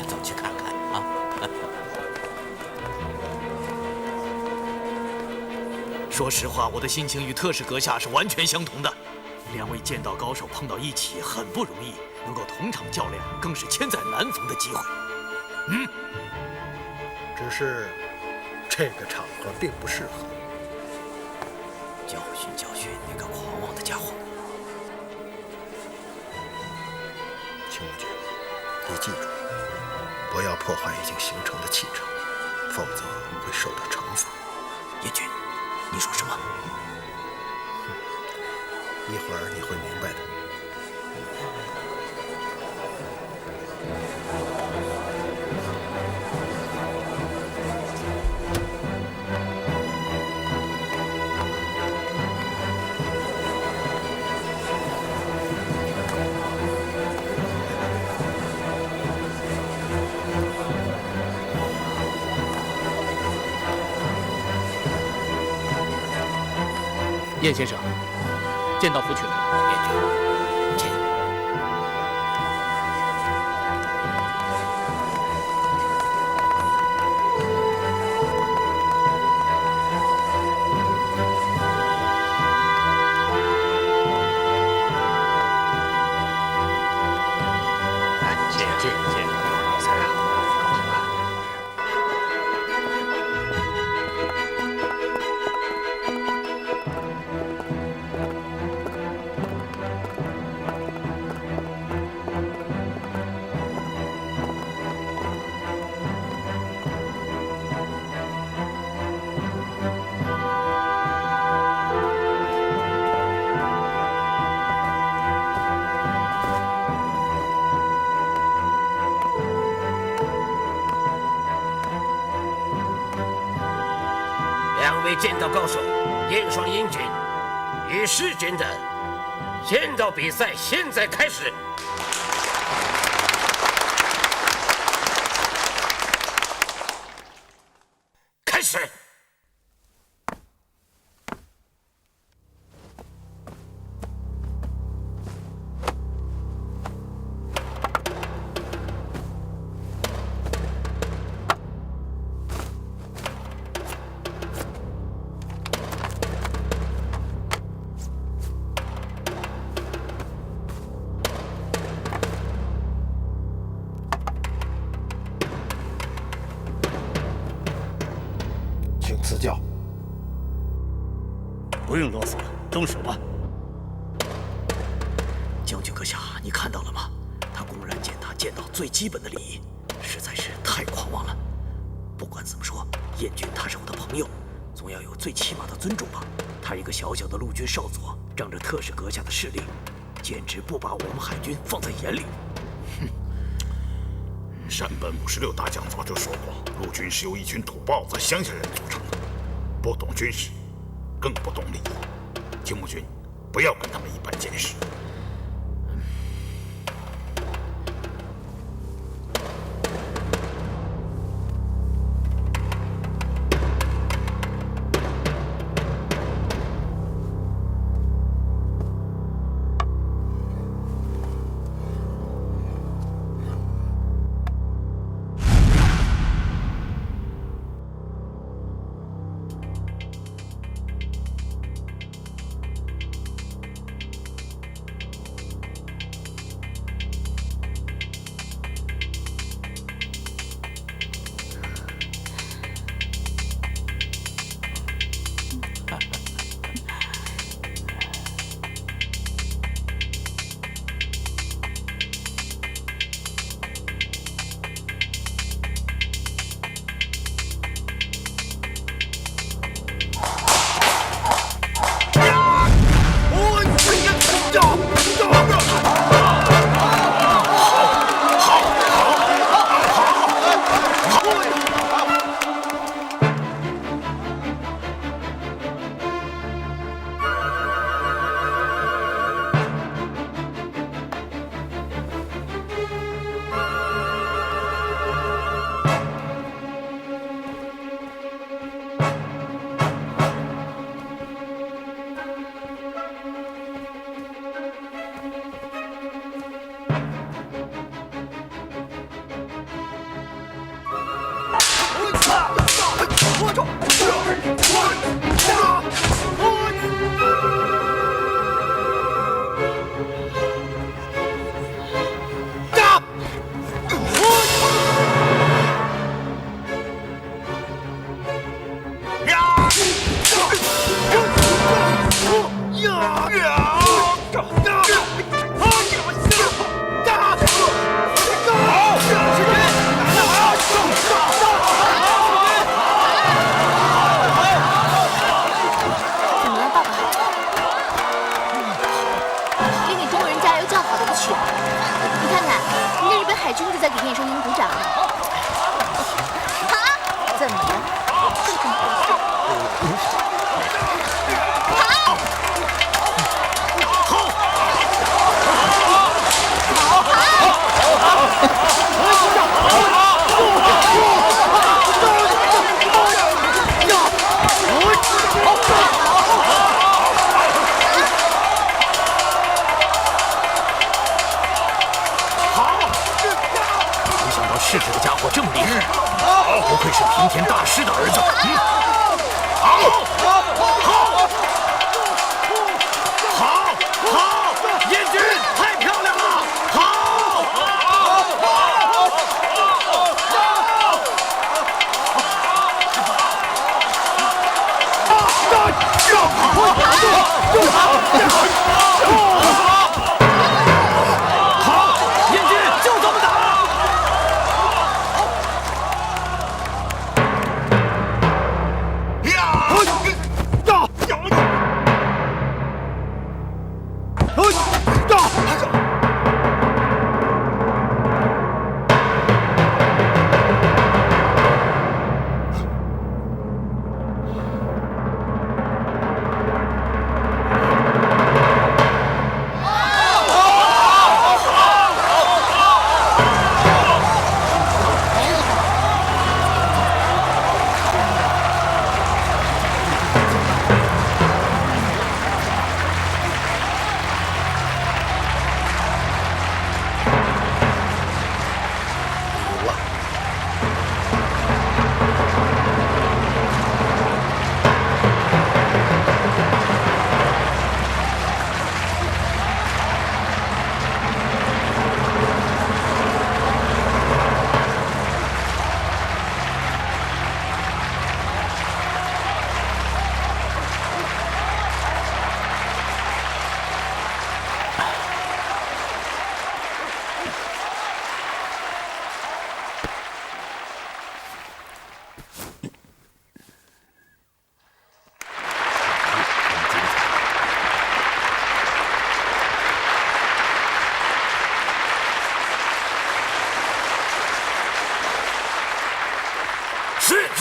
走去看看啊。说实话，我的心情与特使阁下是完全相同的。两位剑道高手碰到一起很不容易，能够同场较量，更是千载难逢的机会。只是这个场合并不适合。教训教训那个狂妄的家伙。秦无君，你记住，不要破坏已经形成的气场，否则会受到惩罚。燕军，你说什么？一会儿你会明白的。燕先生，剑道服取来了。燕军，请。两位剑道高手燕双英军与世军的剑道比赛现在开始。开始。请赐教。不用啰嗦了，动手吧。将军阁下，你看到了吗？他公然践踏剑道最基本的礼仪，实在是太狂妄了。不管怎么说，燕军他是我的朋友，总要有最起码的尊重吧。他一个小小的陆军少佐，仗着特使阁下的势力，简直不把我们海军放在眼里。哼！山本56大将早就说过，陆军是由一群土包子、乡下人组成的，不懂军事，更不懂礼仪。青木君，不要跟他们一般见识。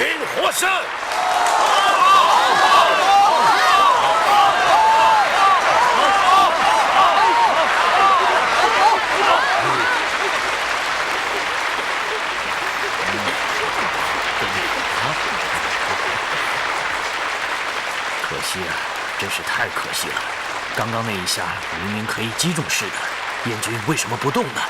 军获胜。可惜啊，真是太可惜了。刚刚那一下明明可以击中似的，燕军为什么不动呢？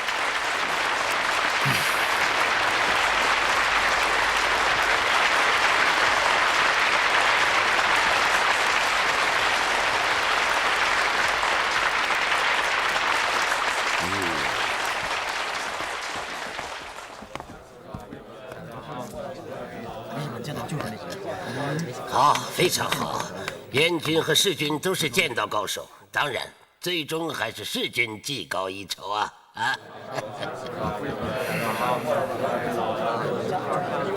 好，非常好。燕军和世军都是剑道高手，当然，最终还是世军技高一筹啊！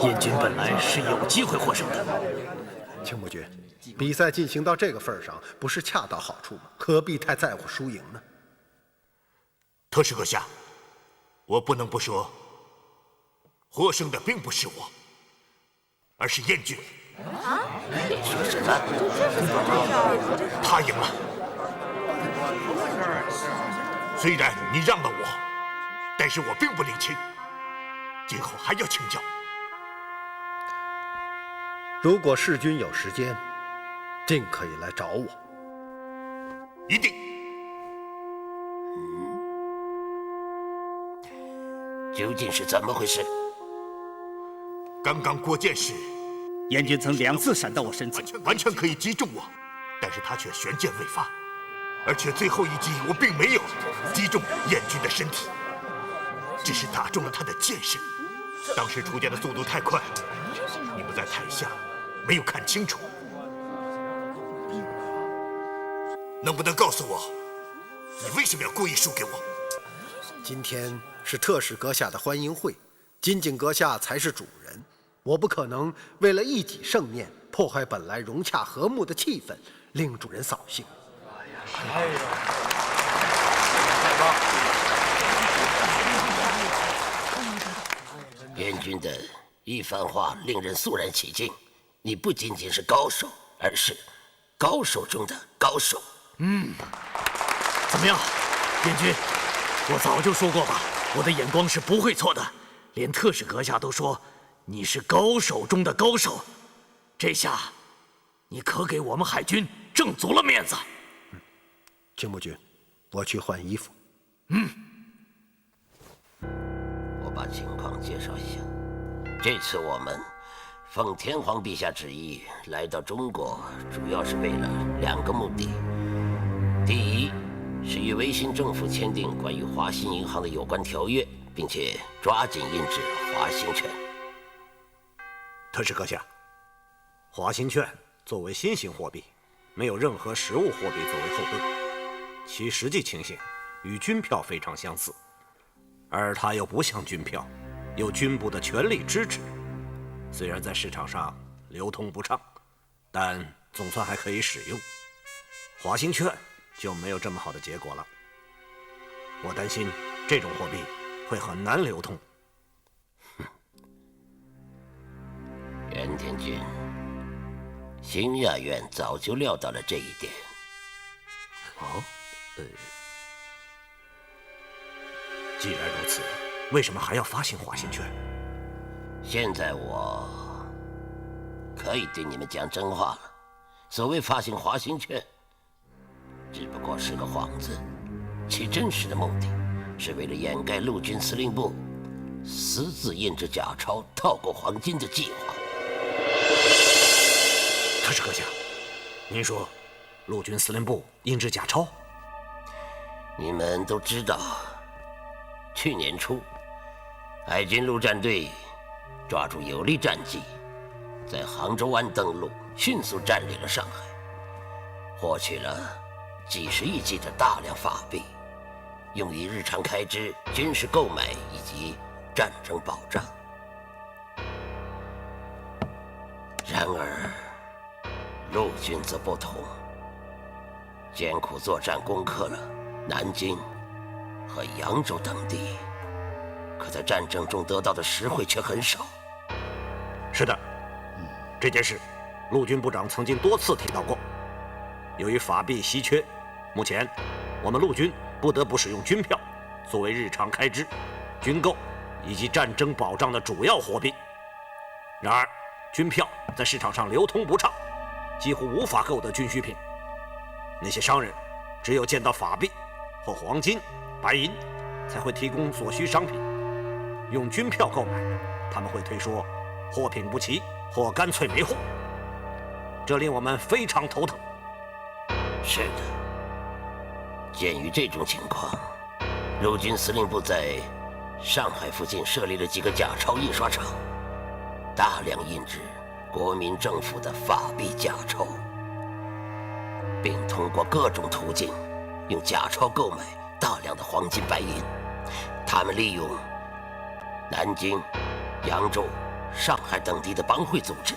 燕军本来是有机会获胜的。青木君，比赛进行到这个份上，不是恰到好处吗？何必太在乎输赢呢？特使阁下，我不能不说，获胜的并不是我，而是燕军。啊？你说什么？他赢了。虽然你让了我，但是我并不领情，今后还要请教。如果世军有时间，尽可以来找我。一定。究竟是怎么回事？刚刚郭剑士。燕军曾2次闪到我身前，完全可以击中我，但是他却悬剑未发，而且最后一击我并没有击中燕军的身体，只是打中了他的剑身。当时出剑的速度太快，你们在台下没有看清楚。能不能告诉我，你为什么要故意输给我？今天是特使阁下的欢迎会，金井阁下才是主人。我不可能为了一己圣面破坏本来融洽和睦的气氛，令主人扫兴。燕军的一番话令人肃然起敬。你不仅仅是高手，而是高手中的高手。怎么样，燕军？我早就说过吧，我的眼光是不会错的，连特使阁下都说。你是高手中的高手，这下你可给我们海军挣足了面子。青木君，我去换衣服。我把情况介绍一下。这次我们奉天皇陛下旨意来到中国，主要是为了2个目的。第一，是与维新政府签订关于华兴银行的有关条约，并且抓紧印制华兴券。特使阁下，华兴券作为新型货币，没有任何实物货币作为后盾，其实际情形与军票非常相似，而它又不像军票，有军部的全力支持。虽然在市场上流通不畅，但总算还可以使用。华兴券就没有这么好的结果了。我担心这种货币会很难流通。袁天军，新亚院早就料到了这一点。既然如此，为什么还要发行华兴券？现在我可以对你们讲真话了。所谓发行华兴券，只不过是个幌子，其真实的目的是为了掩盖陆军司令部私自印制假钞套过黄金的计划。特使阁下，您说陆军司令部印制假钞？你们都知道，去年初，海军陆战队抓住有利战机，在杭州湾登陆，迅速占领了上海，获取了几十亿计的大量法币，用于日常开支、军事购买以及战争保障。然而，陆军则不同，艰苦作战攻克了南京和扬州等地，可在战争中得到的实惠却很少。是的，这件事，陆军部长曾经多次提到过。由于法币稀缺，目前我们陆军不得不使用军票作为日常开支、军购以及战争保障的主要货币。然而，军票在市场上流通不畅，几乎无法购得军需品。那些商人只有见到法币或黄金、白银，才会提供所需商品。用军票购买，他们会推说货品不齐或干脆没货，这令我们非常头疼。是的，鉴于这种情况，陆军司令部在上海附近设立了几个假钞印刷厂，大量印制国民政府的法币假钞，并通过各种途径用假钞购买大量的黄金白银。他们利用南京、扬州、上海等地的帮会组织，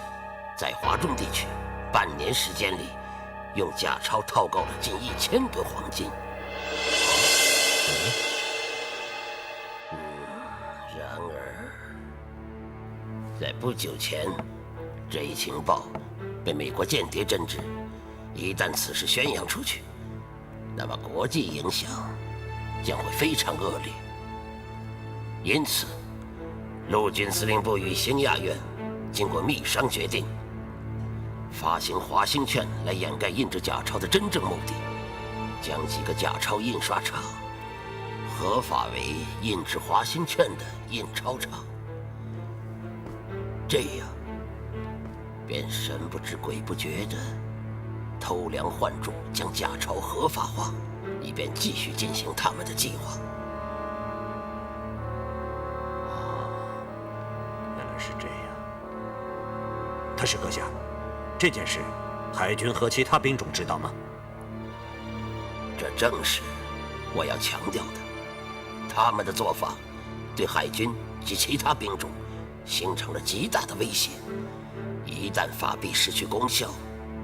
在华中地区半年时间里用假钞套购了近1000吨黄金。然而，在不久前，这一情报被美国间谍侦知。一旦此事宣扬出去，那么国际影响将会非常恶劣。因此，陆军司令部与兴亚院经过密商决定，发行华兴券来掩盖印制假钞的真正目的，将几个假钞印刷厂合法为印制华兴券的印钞厂。这样，便神不知鬼不觉的偷梁换柱，将假钞合法化，以便继续进行他们的计划。原来是这样。特使阁下，这件事海军和其他兵种知道吗？这正是我要强调的。他们的做法对海军及其他兵种形成了极大的威胁。一旦法币失去功效，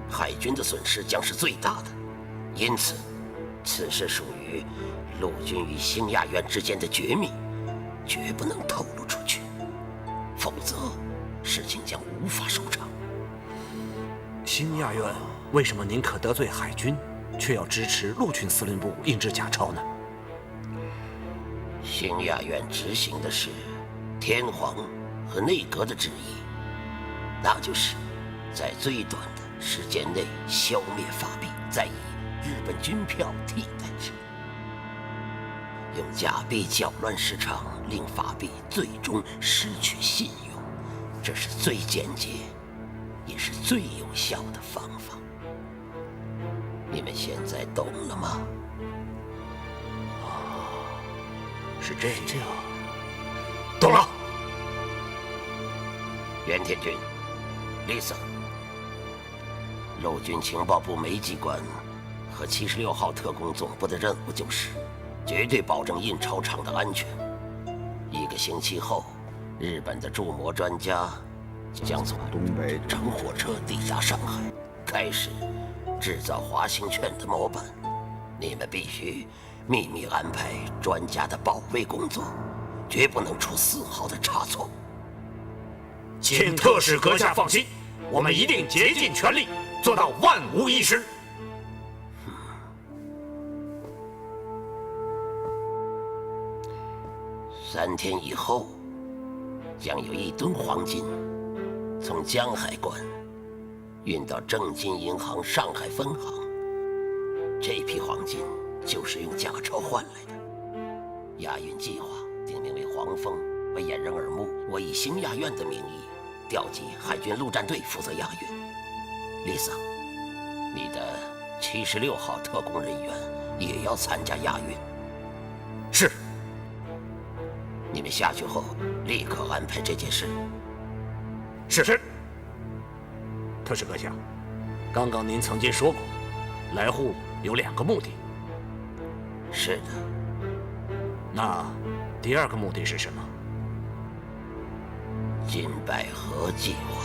海军的损失将是最大的。因此，此事属于陆军与兴亚院之间的绝密，绝不能透露出去，否则事情将无法收场。兴亚院为什么宁可得罪海军，却要支持陆军司令部印制假钞呢？兴亚院执行的是天皇和内阁的旨意，那就是在最短的时间内消灭法币，再以日本军票替代之，用假币搅乱市场，令法币最终失去信用，这是最简洁也是最有效的方法。你们现在懂了吗？是这样。懂了。袁天军、Lisa，陆军情报部梅机关和76号特工总部的任务就是绝对保证印钞厂的安全。1个星期后，日本的铸模专家将从东北乘火车抵达上海，开始制造华兴券的模板。你们必须秘密安排专家的保卫工作，绝不能出丝毫的差错。请特使阁下放心，我们一定竭尽全力，做到万无一失。3天以后，将有1吨黄金从江海关运到正金银行上海分行。这批黄金就是用假钞换来的。押运计划定名为黄蜂，为掩人耳目，我以兴亚院的名义调集海军陆战队负责押运。丽萨，你的76号特工人员也要参加押运。是。你们下去后立刻安排这件事。是。特使阁下，刚刚您曾经说过，来沪有2个目的。是的。那第2个目的是什么？金百合计划。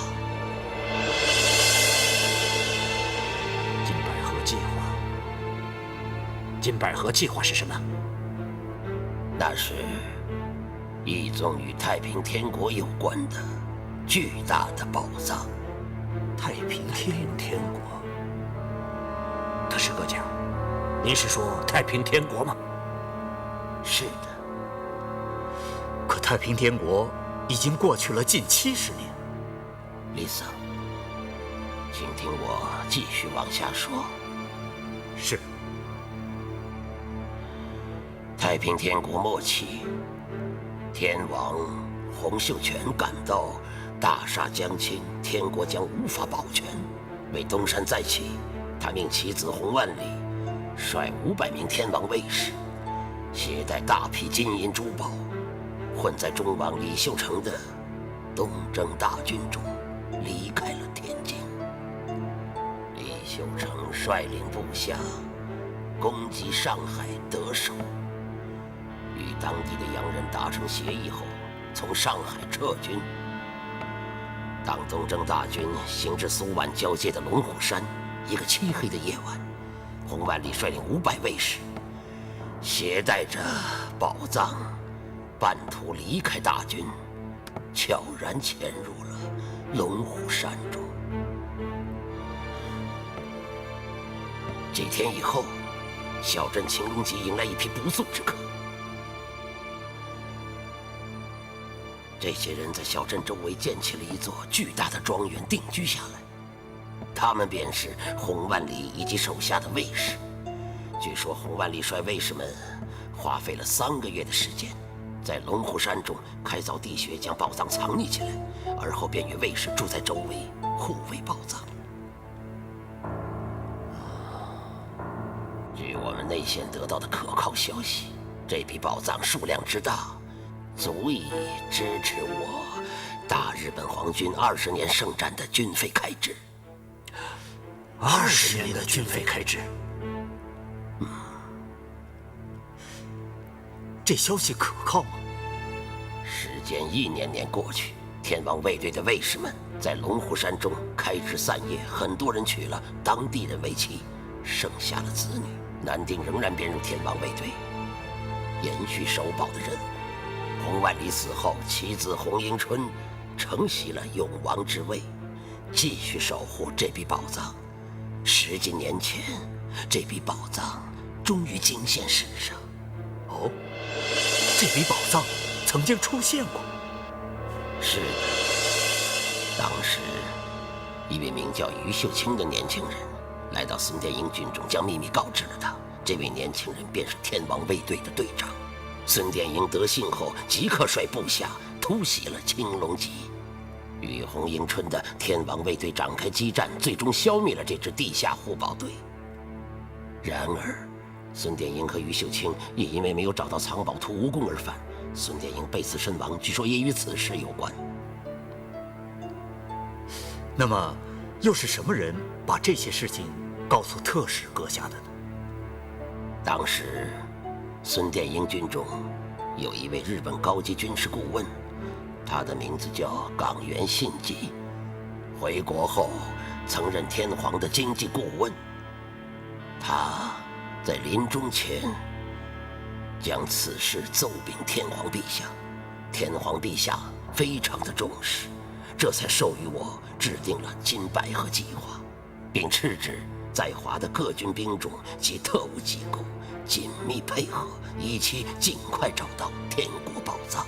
金百合计划。金百合计划是什么？那是一宗与太平天国有关的巨大的宝藏。平天国。可是阁下，您是说太平天国吗？是的。可太平天国已经过去了近70年。李桑，请听我继续往下说。是。太平天国末期，天王洪秀全感到大厦将倾，天国将无法保全。为东山再起，他命其子洪万里率500名天王卫士，携带大批金银珠宝，混在忠王李秀成的东征大军中，离开了天津。李秀成率领部下攻击上海得手，与当地的洋人达成协议后，从上海撤军。当东征大军行至苏皖交界的龙虎山，一个漆黑的夜晚，洪万里率领500卫士，携带着宝藏，半途离开大军，悄然潜入了龙虎山中。几天以后，小镇青龙集迎来一批不速之客。这些人在小镇周围建起了一座巨大的庄园，定居下来。他们便是洪万里以及手下的卫士。据说洪万里率卫士们花费了3个月的时间，在龙虎山中开凿地穴，将宝藏藏匿起来，而后便与卫士住在周围，护卫宝藏。据我们内线得到的可靠消息，这笔宝藏数量之大，足以支持我大日本皇军20年圣战的军费开支。20年的军费开支。这消息可靠吗？时间一年年过去，天王卫队的卫士们在龙虎山中开枝散叶，很多人娶了当地人为妻，生下了子女。南丁仍然编入天王卫队，延续守保的任务。洪万里死后，其子洪迎春承袭了永王之位，继续守护这笔宝藏。10几年前，这笔宝藏终于惊现世上。哦，这笔宝藏曾经出现过。是的，当时一位名叫于秀清的年轻人来到孙殿英军中，将秘密告知了他。这位年轻人便是天王卫队的队长。孙殿英得信后，即刻率部下突袭了青龙集，与洪迎春的天王卫队展开激战，最终消灭了这支地下护宝队。然而，孙殿英和于秀清也因为没有找到藏宝图无功而返。孙殿英被刺身亡，据说也与此事有关。那么，又是什么人把这些事情告诉特使阁下的呢？当时，孙殿英军中有一位日本高级军事顾问，他的名字叫冈原信吉。回国后，曾任天皇的经济顾问。他在临终前将此事奏禀天皇陛下，天皇陛下非常的重视，这才授予我制定了金百合计划，并斥止在华的各军兵种及特务机构紧密配合，以期尽快找到天国宝藏。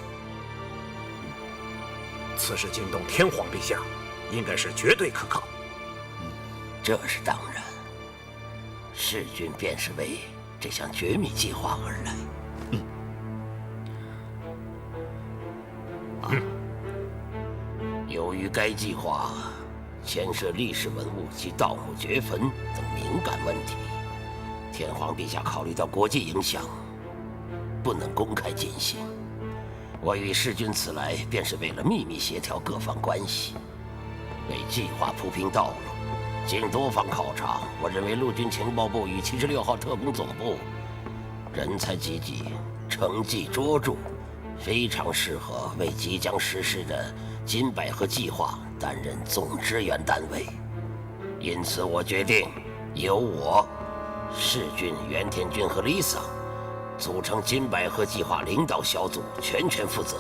此事惊动天皇陛下，应该是绝对可靠。这是当然。世军便是为这项绝密计划而来。由于该计划牵涉历史文物及盗墓掘坟等敏感问题，天皇陛下考虑到国际影响，不能公开进行。我与世军此来，便是为了秘密协调各方关系，为计划铺平道路。经多方考察，我认为陆军情报部与76号特工总部人才济济，成绩卓著，非常适合为即将实施的金百合计划担任总支援单位。因此，我决定由我、世军、原田君和 Lisa 组成金百合计划领导小组，全权负责。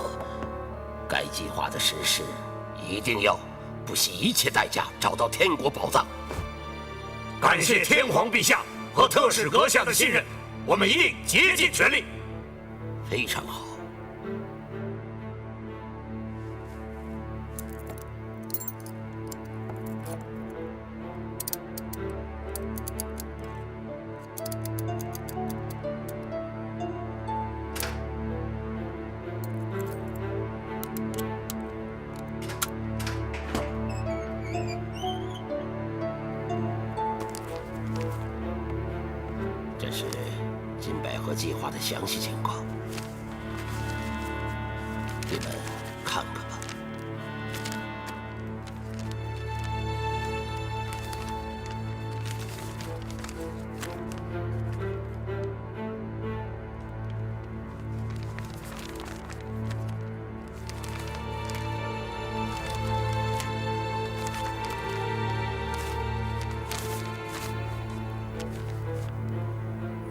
该计划的实施一定要不惜一切代价找到天国宝藏。感谢天皇陛下和特使阁下的信任，我们一定竭尽全力。非常好。这是金百合计划的详细情况，你们看看吧。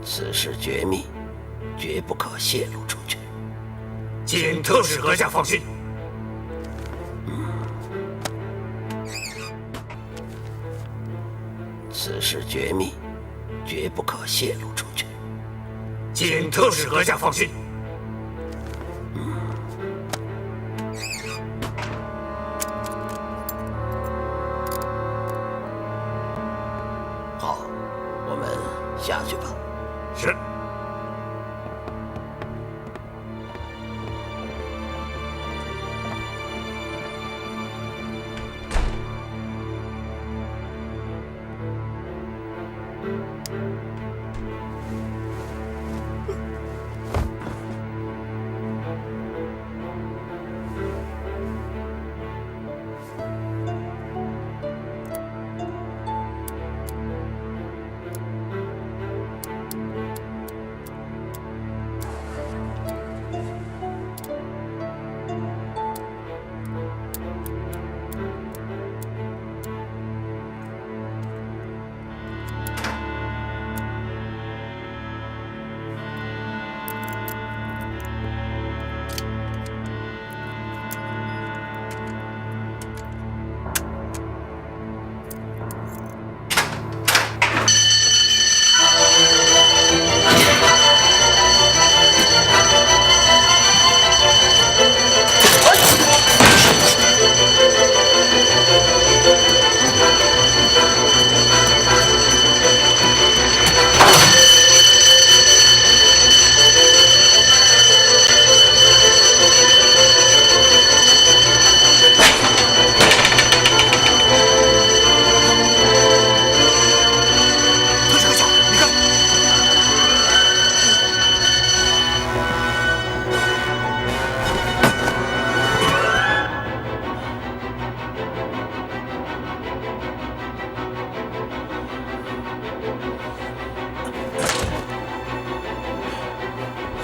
此事绝密，绝不可泄露出去。请特使阁下放心。此事绝密，绝不可泄露出去。请特使阁下放心。好，我们下去吧。是。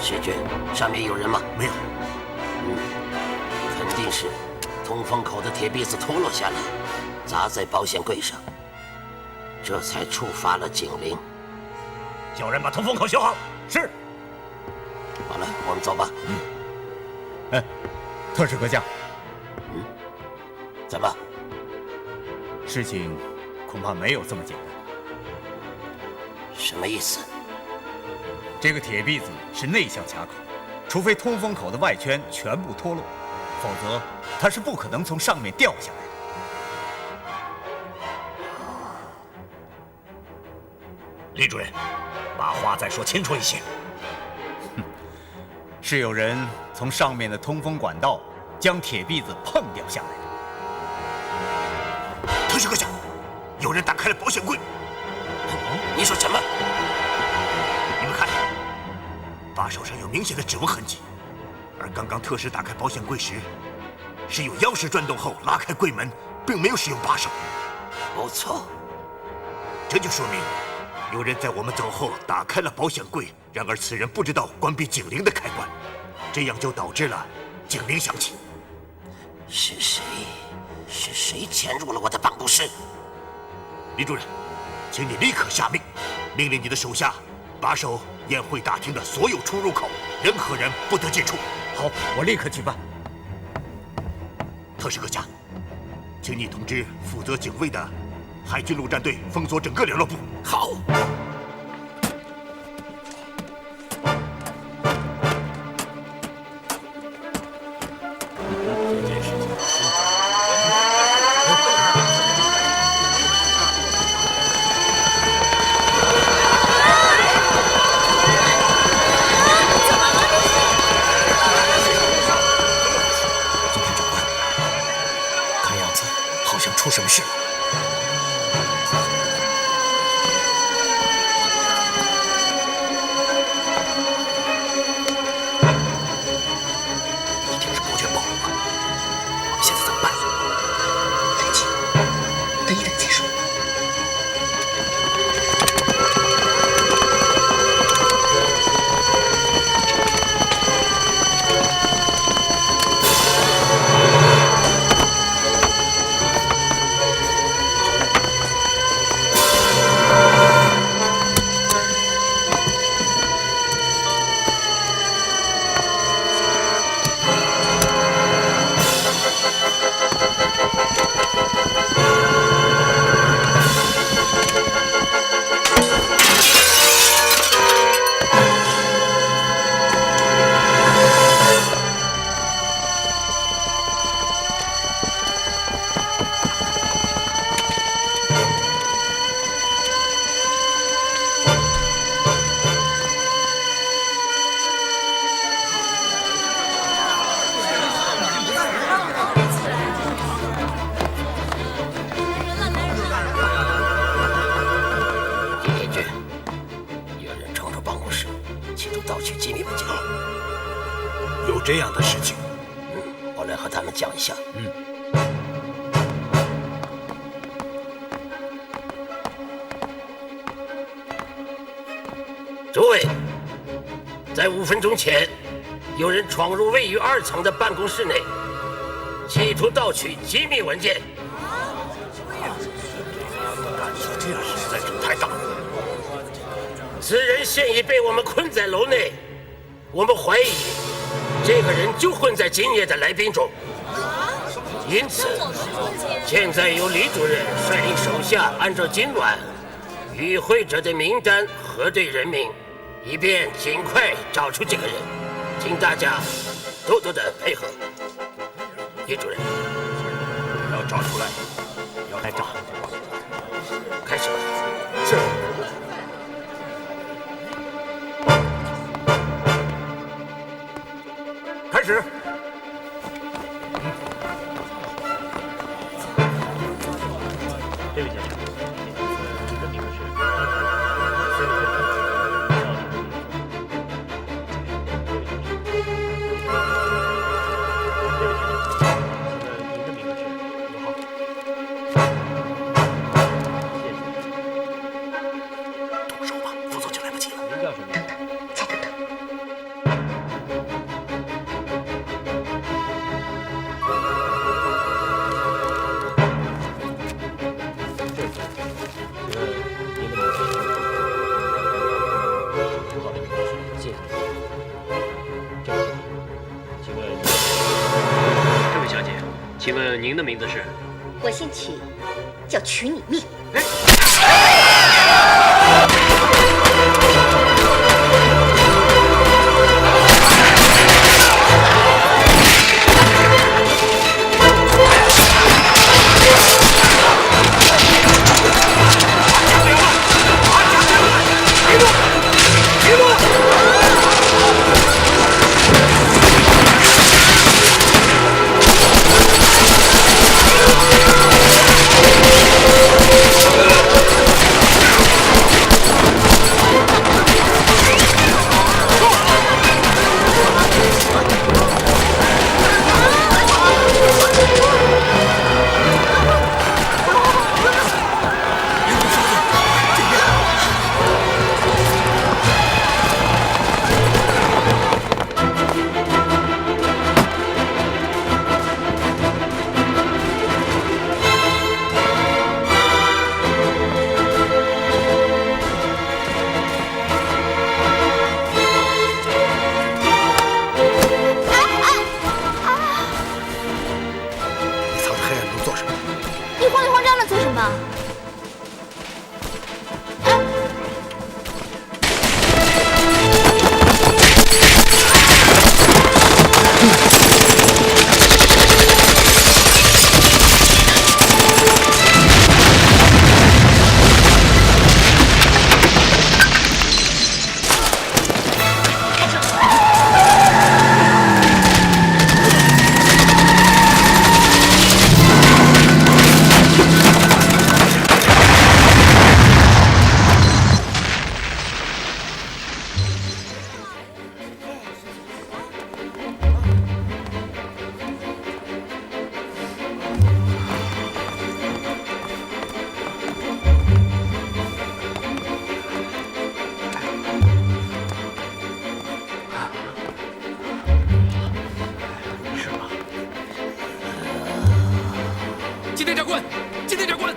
谢军，上面有人吗？没有。肯定是通风口的铁篦子脱落下来，砸在保险柜上，这才触发了警铃。叫人把通风口修好。是。好了，我们走吧。特使阁下。怎么？事情恐怕没有这么简单。什么意思？这个铁篦子是内向卡口，除非通风口的外圈全部脱落，否则它是不可能从上面掉下来的。李主任，把话再说清楚一些。是有人从上面的通风管道将铁篦子碰掉下来的。特使阁下，有人打开了保险柜。你说什么？你们看，把手上有明显的指纹痕迹，而刚刚特使打开保险柜时，是用钥匙转动后拉开柜门，并没有使用把手。不错，这就说明有人在我们走后打开了保险柜，然而此人不知道关闭警铃的开关，这样就导致了警铃响起。是谁？是谁潜入了我的办公室？李主任，请你立刻下命，命令你的手下把守宴会大厅的所有出入口，任何人不得进出。好，我立刻去办。特使阁下，请你通知负责警卫的海军陆战队封锁整个联络部。好。出什么事了？一定是国权暴露了。我们现在怎么办？别急，等一等再说。这样的事情，我来和他们讲一下。诸位，在5分钟前，有人闯入位于2层的办公室内，企图盗取机密文件。这样实在是太大了。此人现已被我们困在楼内，我们怀疑这个人就混在今夜的来宾中，因此，现在由李主任率领手下按照今晚与会者的名单核对人名，以便尽快找出这个人，请大家多多的配合。李主任，要找出来，要来找。开始吧。是。开始。这位先生，您的名字是？动手吧，否则就来不及了。您叫什么名字？再等等。请问您的名字是？我姓曲，叫取你命。吗？金田长官，金田长官，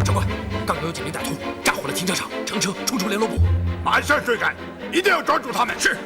长官，刚刚有几名歹徒炸毁了停车场，乘车冲出联络部，马上追赶，一定要抓住他们。是。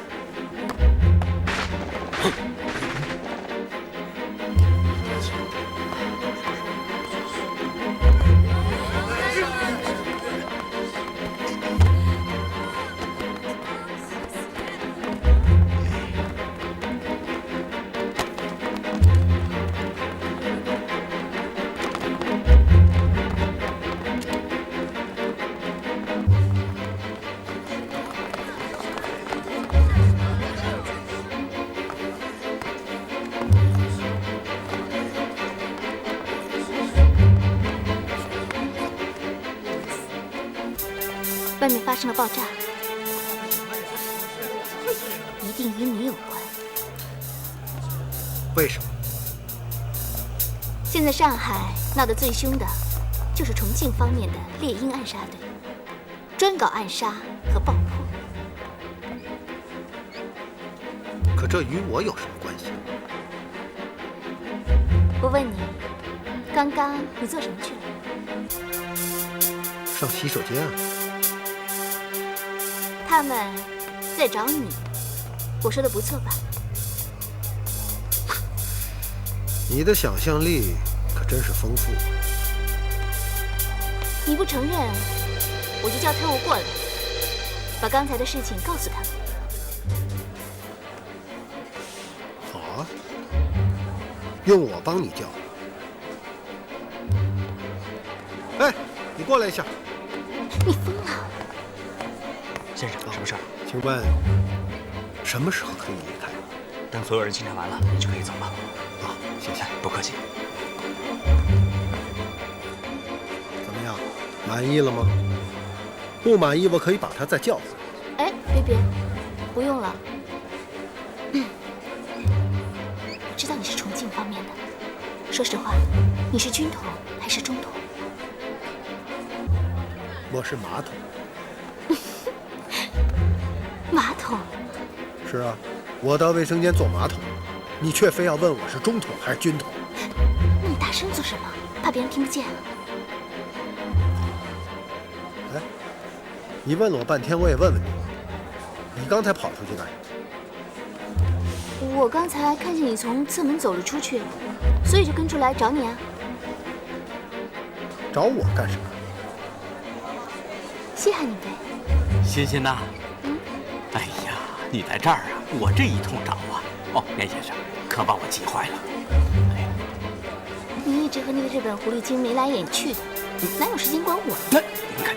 外面发生了爆炸，一定与你有关。为什么？现在上海闹得最凶的，就是重庆方面的猎鹰暗杀队，专搞暗杀和爆破。可这与我有什么关系？我问你，刚刚你做什么去了？上洗手间啊。他们在找你，我说的不错吧？你的想象力可真是丰富。你不承认，我就叫特务过来，把刚才的事情告诉他们。好啊，用我帮你叫。哎，你过来一下。你疯了！先生，什么事儿？请问什么时候可以离开？等所有人清查完了，你就可以走了。好，谢谢，不客气。怎么样，满意了吗？不满意，我可以把他再叫回来。哎，别，不用了。我知道你是重庆方面的，说实话，你是军统还是中统？我是马统。马桶？是啊，我到卫生间做马桶，你却非要问我是中统还是军统。那你大声做什么？怕别人听不见啊？哎，你问了我半天，我也问问你，你刚才跑出去干什么？我刚才看见你从侧门走了出去，所以就跟出来找你啊。找我干什么？稀罕你呗。欣欣呐。哎呀，你在这儿啊！我这一通找啊！哦，严先生，可把我急坏了。哎，你一直和那个日本狐狸精眉来眼去的，哪有时间管我？那你看。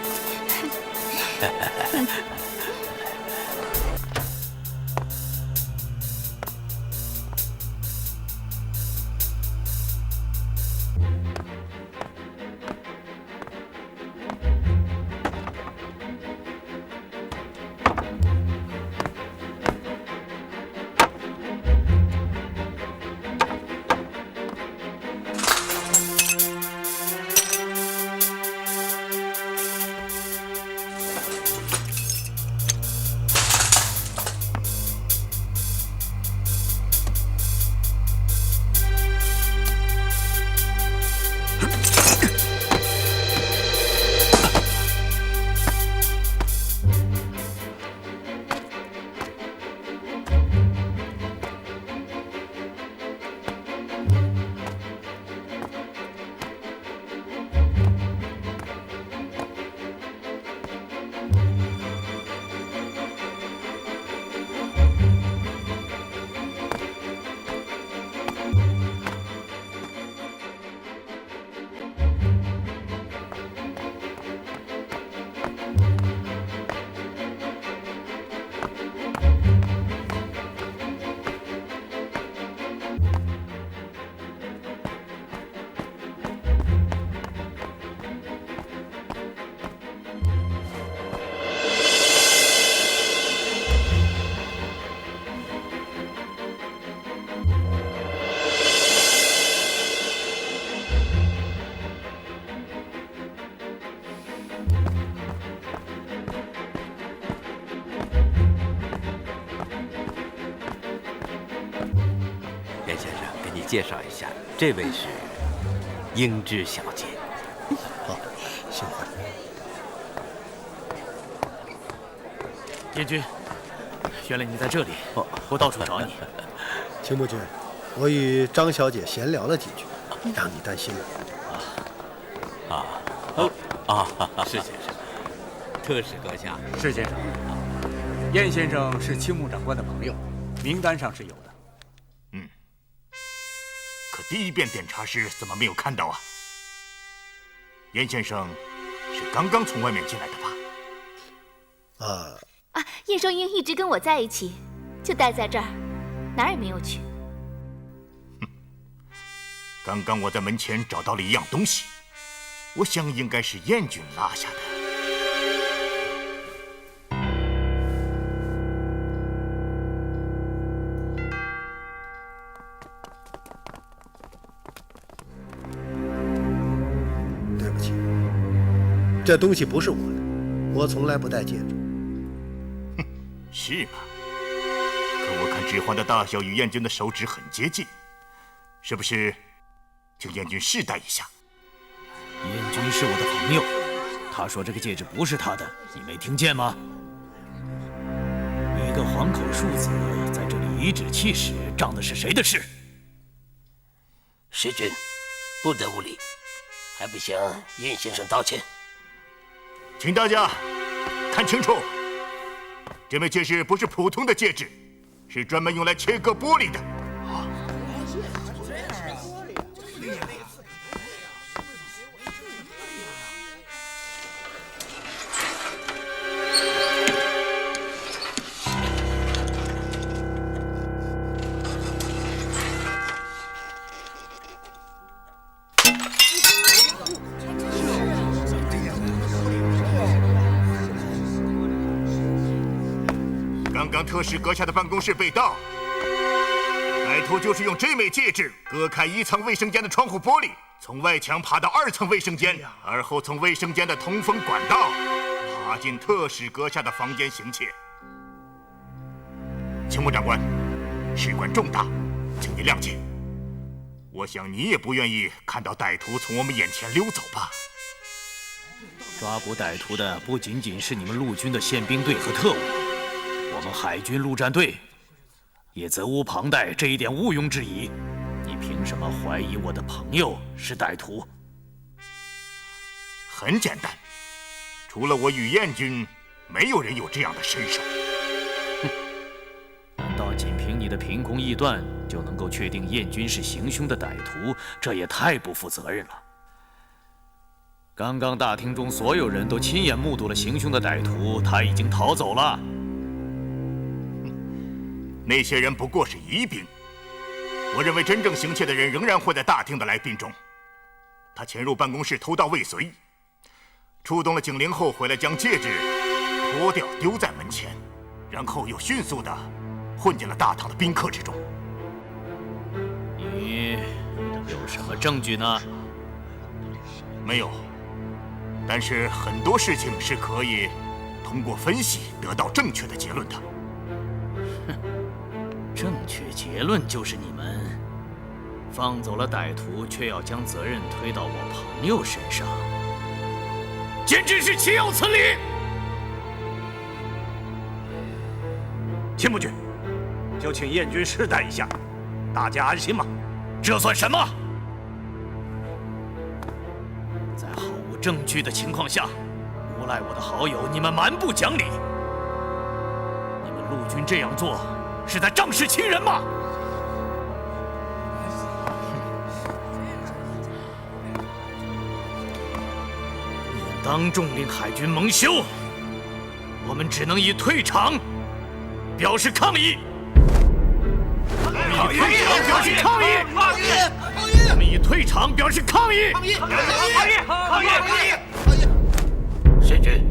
严先生，给你介绍一下，这位是英芝小姐。好，幸会。燕君，原来你在这里，我到处找你。秦木君，我与张小姐闲聊了几句，让你担心了。是先生，特使阁下。是先生。燕先生是青木长官的朋友，名单上是有的。可第一遍点查时怎么没有看到啊？严先生是刚刚从外面进来的吧？叶双英一直跟我在一起，就待在这儿，哪儿也没有去。刚刚我在门前找到了一样东西，我想应该是燕君落下的。对不起，这东西不是我的，我从来不戴戒指。是吗？可我看指环的大小与燕君的手指很接近，是不是？请燕君试戴一下。燕君是我的朋友，他说这个戒指不是他的，你没听见吗？一个黄口庶子在这里颐指气使，仗的是谁的势？时君，不得无礼，还不向燕先生道歉？请大家看清楚，这枚戒指不是普通的戒指，是专门用来切割玻璃的。刚刚特使阁下的办公室被盗，歹徒就是用这枚戒指割开1层卫生间的窗户玻璃，从外墙爬到2层卫生间，而后从卫生间的通风管道爬进特使阁下的房间行窃。青木长官，事关重大，请你谅解。我想你也不愿意看到歹徒从我们眼前溜走吧？抓捕歹徒的不仅仅是你们陆军的宪兵队和特务，我们海军陆战队也责无旁贷，这一点毋庸置疑。你凭什么怀疑我的朋友是歹徒？很简单，除了我与燕君，没有人有这样的身手。难道仅凭你的凭空臆断就能够确定燕君是行凶的歹徒？这也太不负责任了。刚刚大厅中所有人都亲眼目睹了行凶的歹徒，他已经逃走了。那些人不过是疑兵，我认为真正行窃的人仍然会在大厅的来宾中。他潜入办公室偷盗未遂，触动了警铃后回来将戒指脱掉丢在门前，然后又迅速地混进了大堂的宾客之中。你有什么证据呢？没有，但是很多事情是可以通过分析得到正确的结论的。正确结论就是你们放走了歹徒，却要将责任推到我朋友身上，简直是岂有此理！秦木君，就请燕军试戴一下，大家安心吗？这算什么？在毫无证据的情况下诬赖我的好友，你们蛮不讲理！你们陆军这样做是在仗势欺人吗？你当众令海军蒙羞，我们只能以退场表示抗议。我们以退场表示抗议！我们以退场表示抗议！世君，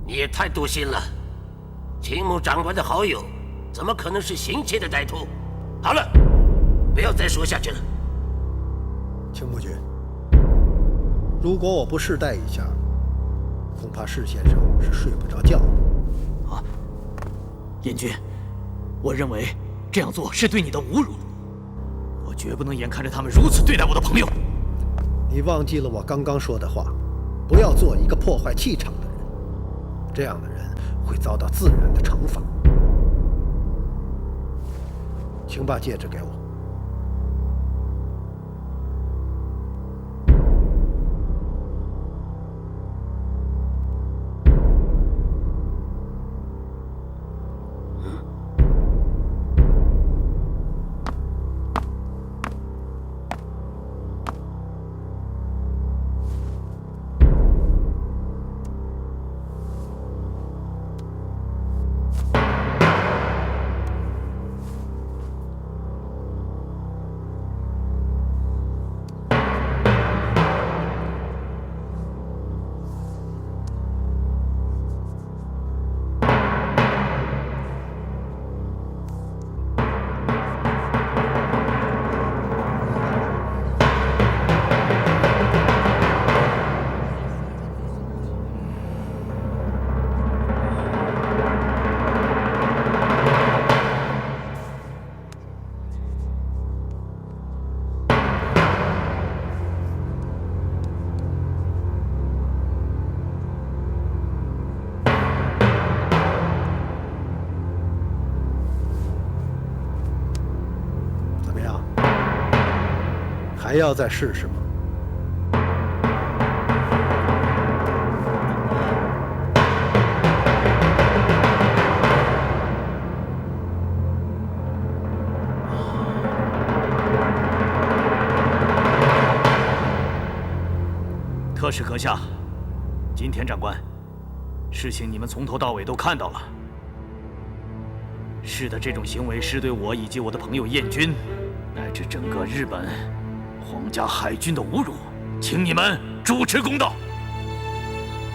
你也太多心了。秦牧长官的好友，怎么可能是行窃的歹徒？好了，不要再说下去了。秦木君，如果我不试戴一下，恐怕释先生是睡不着觉了。啊，燕军，我认为这样做是对你的侮辱，我绝不能眼看着他们如此对待我的朋友。你忘记了我刚刚说的话，不要做一个破坏气场的人，这样的人会遭到自然的惩罚。请把戒指给我。还要再试试吗？特使阁下，金田长官，事情你们从头到尾都看到了。是的，这种行为是对我以及我的朋友燕军，乃至整个日本皇家海军的侮辱，请你们主持公道。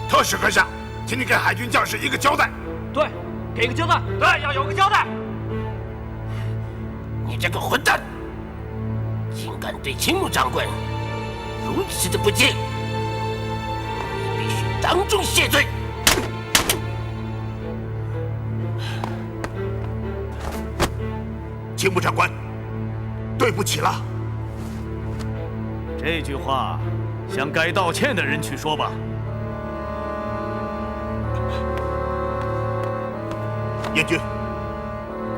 特使阁下，请你给海军将士一个交代。对，给个交代。对，要有个交代。你这个混蛋，竟敢对青木长官如此的不敬，你必须当众谢罪。青木长官，对不起了。这句话向该道歉的人去说吧。燕军，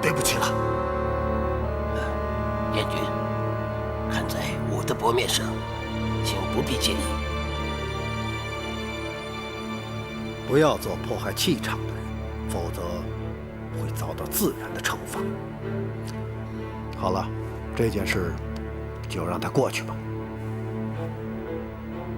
对不起了。燕军，看在我的薄面上，请不必介意。不要做破坏气场的人，否则会遭到自然的惩罚。好了，这件事就让它过去吧。